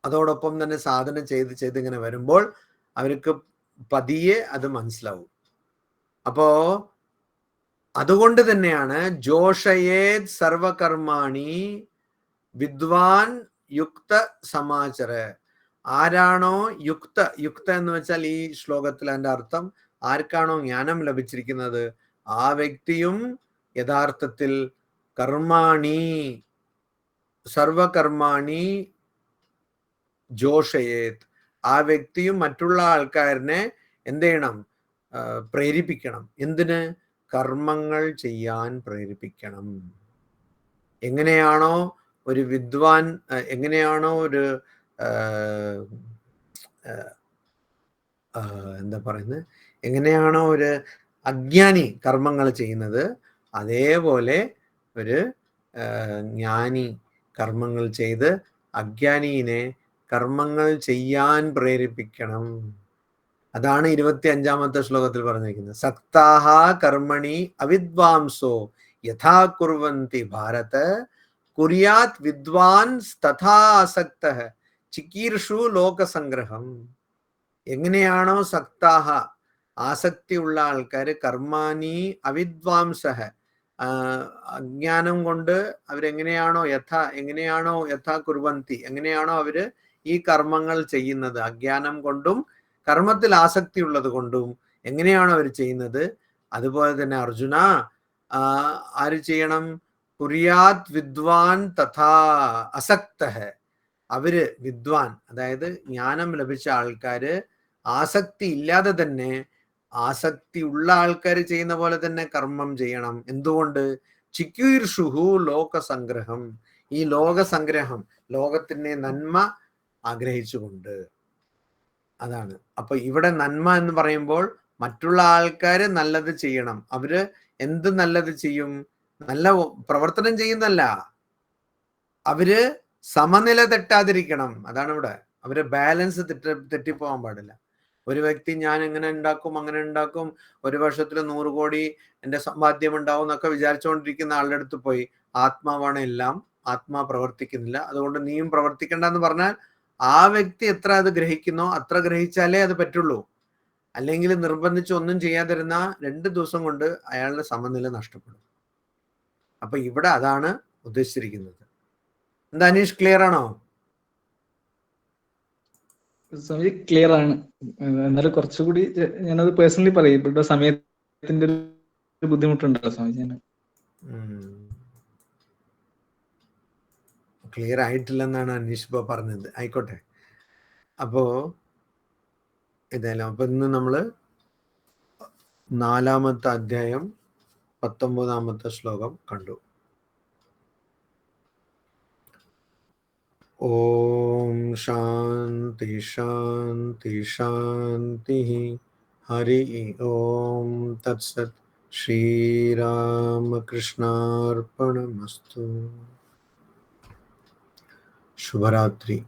അതോടൊപ്പം തന്നെ സാധന ചെയ്ത് ഇങ്ങനെ വരുമ്പോൾ അവർക്ക് പതിയെ അത് മനസ്സിലാവും. അപ്പോ അതുകൊണ്ട് തന്നെയാണ് ജോഷയേത് സർവകർമാണി വിദ്വാൻ യുക്ത സമാചര. ആരാണോ യുക്ത എന്ന് വെച്ചാൽ ഈ ശ്ലോകത്തിൽ അതിന്റെ അർത്ഥം ആർക്കാണോ ജ്ഞാനം ലഭിച്ചിരിക്കുന്നത് ആ വ്യക്തിയും യഥാർത്ഥത്തിൽ കർമാണി സർവകർമാണി ജോഷയേത്, ആ വ്യക്തിയും മറ്റുള്ള ആൾക്കാരനെ എന്ത് ചെയ്യണം? പ്രേരിപ്പിക്കണം. എന്തിന്? കർമ്മങ്ങൾ ചെയ്യാൻ പ്രേരിപ്പിക്കണം. എങ്ങനെയാണോ ഒരു വിദ്വാൻ, എങ്ങനെയാണോ ഒരു എന്താ പറയുന്നത്, എങ്ങനെയാണോ ഒരു അജ്ഞാനി കർമ്മങ്ങൾ ചെയ്യുന്നത് അതേപോലെ ഒരു ജ്ഞാനി കർമ്മങ്ങൾ ചെയ്ത് അജ്ഞാനീനെ കർമ്മങ്ങൾ ചെയ്യാൻ പ്രേരിപ്പിക്കണം. അതാണ് 25-ാമത്തെ ശ്ലോകത്തിൽ പറഞ്ഞിരിക്കുന്നത്. സക്താഹ കർമ്മണി അവിദ്വാംസോ യഥാ കുർവന്തി ഭാരത കുര്യാത് വിദ്വാൻ തഥാ ആസക്തഃ ചികീർഷു ലോകസംഗ്രഹം. എങ്ങനെയാണോ സക്താഹ ആസക്തിയുള്ള ആൾക്കാര് കർമാനി അവിദ്വാംസഃ അജ്ഞാനം കൊണ്ട് അവരെങ്ങനെയാണോ യഥാ കുർവന്തി, എങ്ങനെയാണോ അവര് ഈ കർമ്മങ്ങൾ ചെയ്യുന്നത്, അജ്ഞാനം കൊണ്ടും കർമ്മത്തിൽ ആസക്തി ഉള്ളത് കൊണ്ടും എങ്ങനെയാണോ അവർ ചെയ്യുന്നത് അതുപോലെ തന്നെ അർജുന ആര് ചെയ്യണം? കുര്യാത് വിദ്വാൻ തഥാ അസക്തഃ. അവര് വിദ്വാൻ, അതായത് ജ്ഞാനം ലഭിച്ച ആൾക്കാര് ആസക്തി ഇല്ലാതെ തന്നെ ആസക്തി ഉള്ള ആൾക്കാർ ചെയ്യുന്ന പോലെ തന്നെ കർമ്മം ചെയ്യണം. എന്തുകൊണ്ട്? ചികീർഷുഹു ലോകസംഗ്രഹം, ഈ ലോകസംഗ്രഹം, ലോകത്തിന്റെ നന്മ ആഗ്രഹിച്ചുകൊണ്ട്. അതാണ്. അപ്പൊ ഇവിടെ നന്മ എന്ന് പറയുമ്പോൾ മറ്റുള്ള ആൾക്കാര് നല്ലത് ചെയ്യണം. അവര് എന്ത് നല്ലത് ചെയ്യും? നല്ല പ്രവർത്തനം ചെയ്യുന്നല്ല, അവര് സമനില തെറ്റാതിരിക്കണം. അതാണ് ഇവിടെ. അവര് ബാലൻസ് തെറ്റിപ്പോകാൻ പാടില്ല. ഒരു വ്യക്തി ഞാൻ എങ്ങനെ ഉണ്ടാക്കും അങ്ങനെ ഉണ്ടാക്കും, ഒരു വർഷത്തിൽ 100 കോടി എൻ്റെ സമ്പാദ്യം ഉണ്ടാവും എന്നൊക്കെ വിചാരിച്ചുകൊണ്ടിരിക്കുന്ന ആളുടെ അടുത്ത് പോയി ആത്മാവാണ് എല്ലാം, ആത്മാ പ്രവർത്തിക്കുന്നില്ല, അതുകൊണ്ട് നീയും പ്രവർത്തിക്കണ്ട എന്ന് പറഞ്ഞാൽ ആ വ്യക്തി എത്ര അത് ഗ്രഹിക്കുന്നോ അത്ര ഗ്രഹിച്ചാലേ അത് പറ്റുള്ളൂ. അല്ലെങ്കിൽ നിർബന്ധിച്ച് ഒന്നും ചെയ്യാതിരുന്ന 2 ദിവസം കൊണ്ട് അയാളുടെ സമനില നഷ്ടപ്പെടും. അപ്പൊ ഇവിടെ അതാണ് ഉദ്ദേശിച്ചിരിക്കുന്നത്. എന്താ അനീഷ്, ക്ലിയർ ആണോ? ക്ലിയർ ആണ്. എന്നാലും കുറച്ചുകൂടി ഞാനത് പേഴ്സണലി പറയും. ഇപ്പോഴത്തെ സമയത്തിന്റെ ഒരു ബുദ്ധിമുട്ടുണ്ടല്ലോ സ്വാമി. ക്ലിയർ ആയിട്ടില്ലെന്നാണ് അനീഷ് ഇപ്പൊ പറഞ്ഞത്. ആയിക്കോട്ടെ. അപ്പോ ഇതായാലും അപ്പൊ ഇന്ന് നമ്മള് 4-ാമത്തെ അധ്യായം 19-ാമത്തെ ശ്ലോകം കണ്ടു. ഓം ശാന്തി ശാന്തി ശാന്തി. ഹരി ഓം തത്സത്. ശ്രീരാമകൃഷ്ണാർപ്പണമസ്തു. ശുഭരാത്രി.